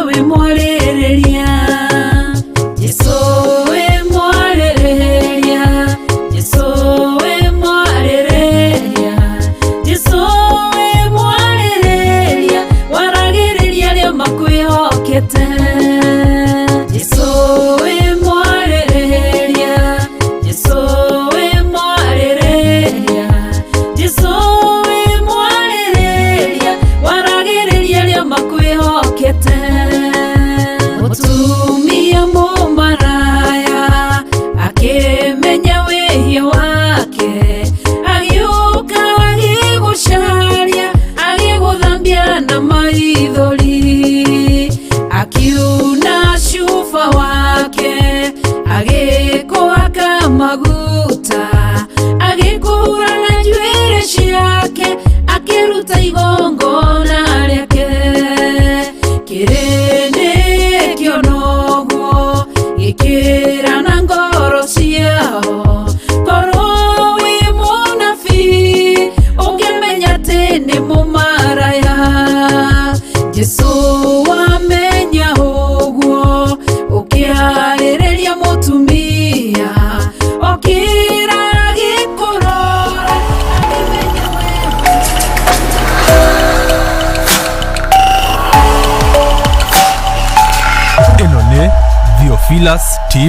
wĩ mwarĩrĩria, Jesũ wĩ mwarĩrĩria, Jesũ wĩ mwarĩrĩria, Jesũ wĩ mwarĩrĩria, waragĩrĩria arĩa makwĩhokete. Jesũ wĩ mwarĩrĩria, Jesũ wĩ mwarĩrĩria, Jesũ wĩ mwarĩrĩria, waragĩrĩria arĩa makwĩhokete. Mũtumia mũmaraya akĩmenya wĩhia wake, agĩũka agĩgũcaria, agĩgũthambia na maithori, akiuna cuba wake, agĩkũhaka maguta, agĩkũhura na njuĩrĩ ciake, akĩruta igongona rĩake. Kĩrĩndĩ kĩonoguo gĩkĩra na ngoro ciao, korwo wĩ mũnabii ũngĩmenya atĩ nĩ mũmaraya. Jesũ wamenya ũguo, ũkĩarĩrĩria mũtumia, okĩra agĩkũrora, akĩmenya ĩno nĩ Theophilus TV.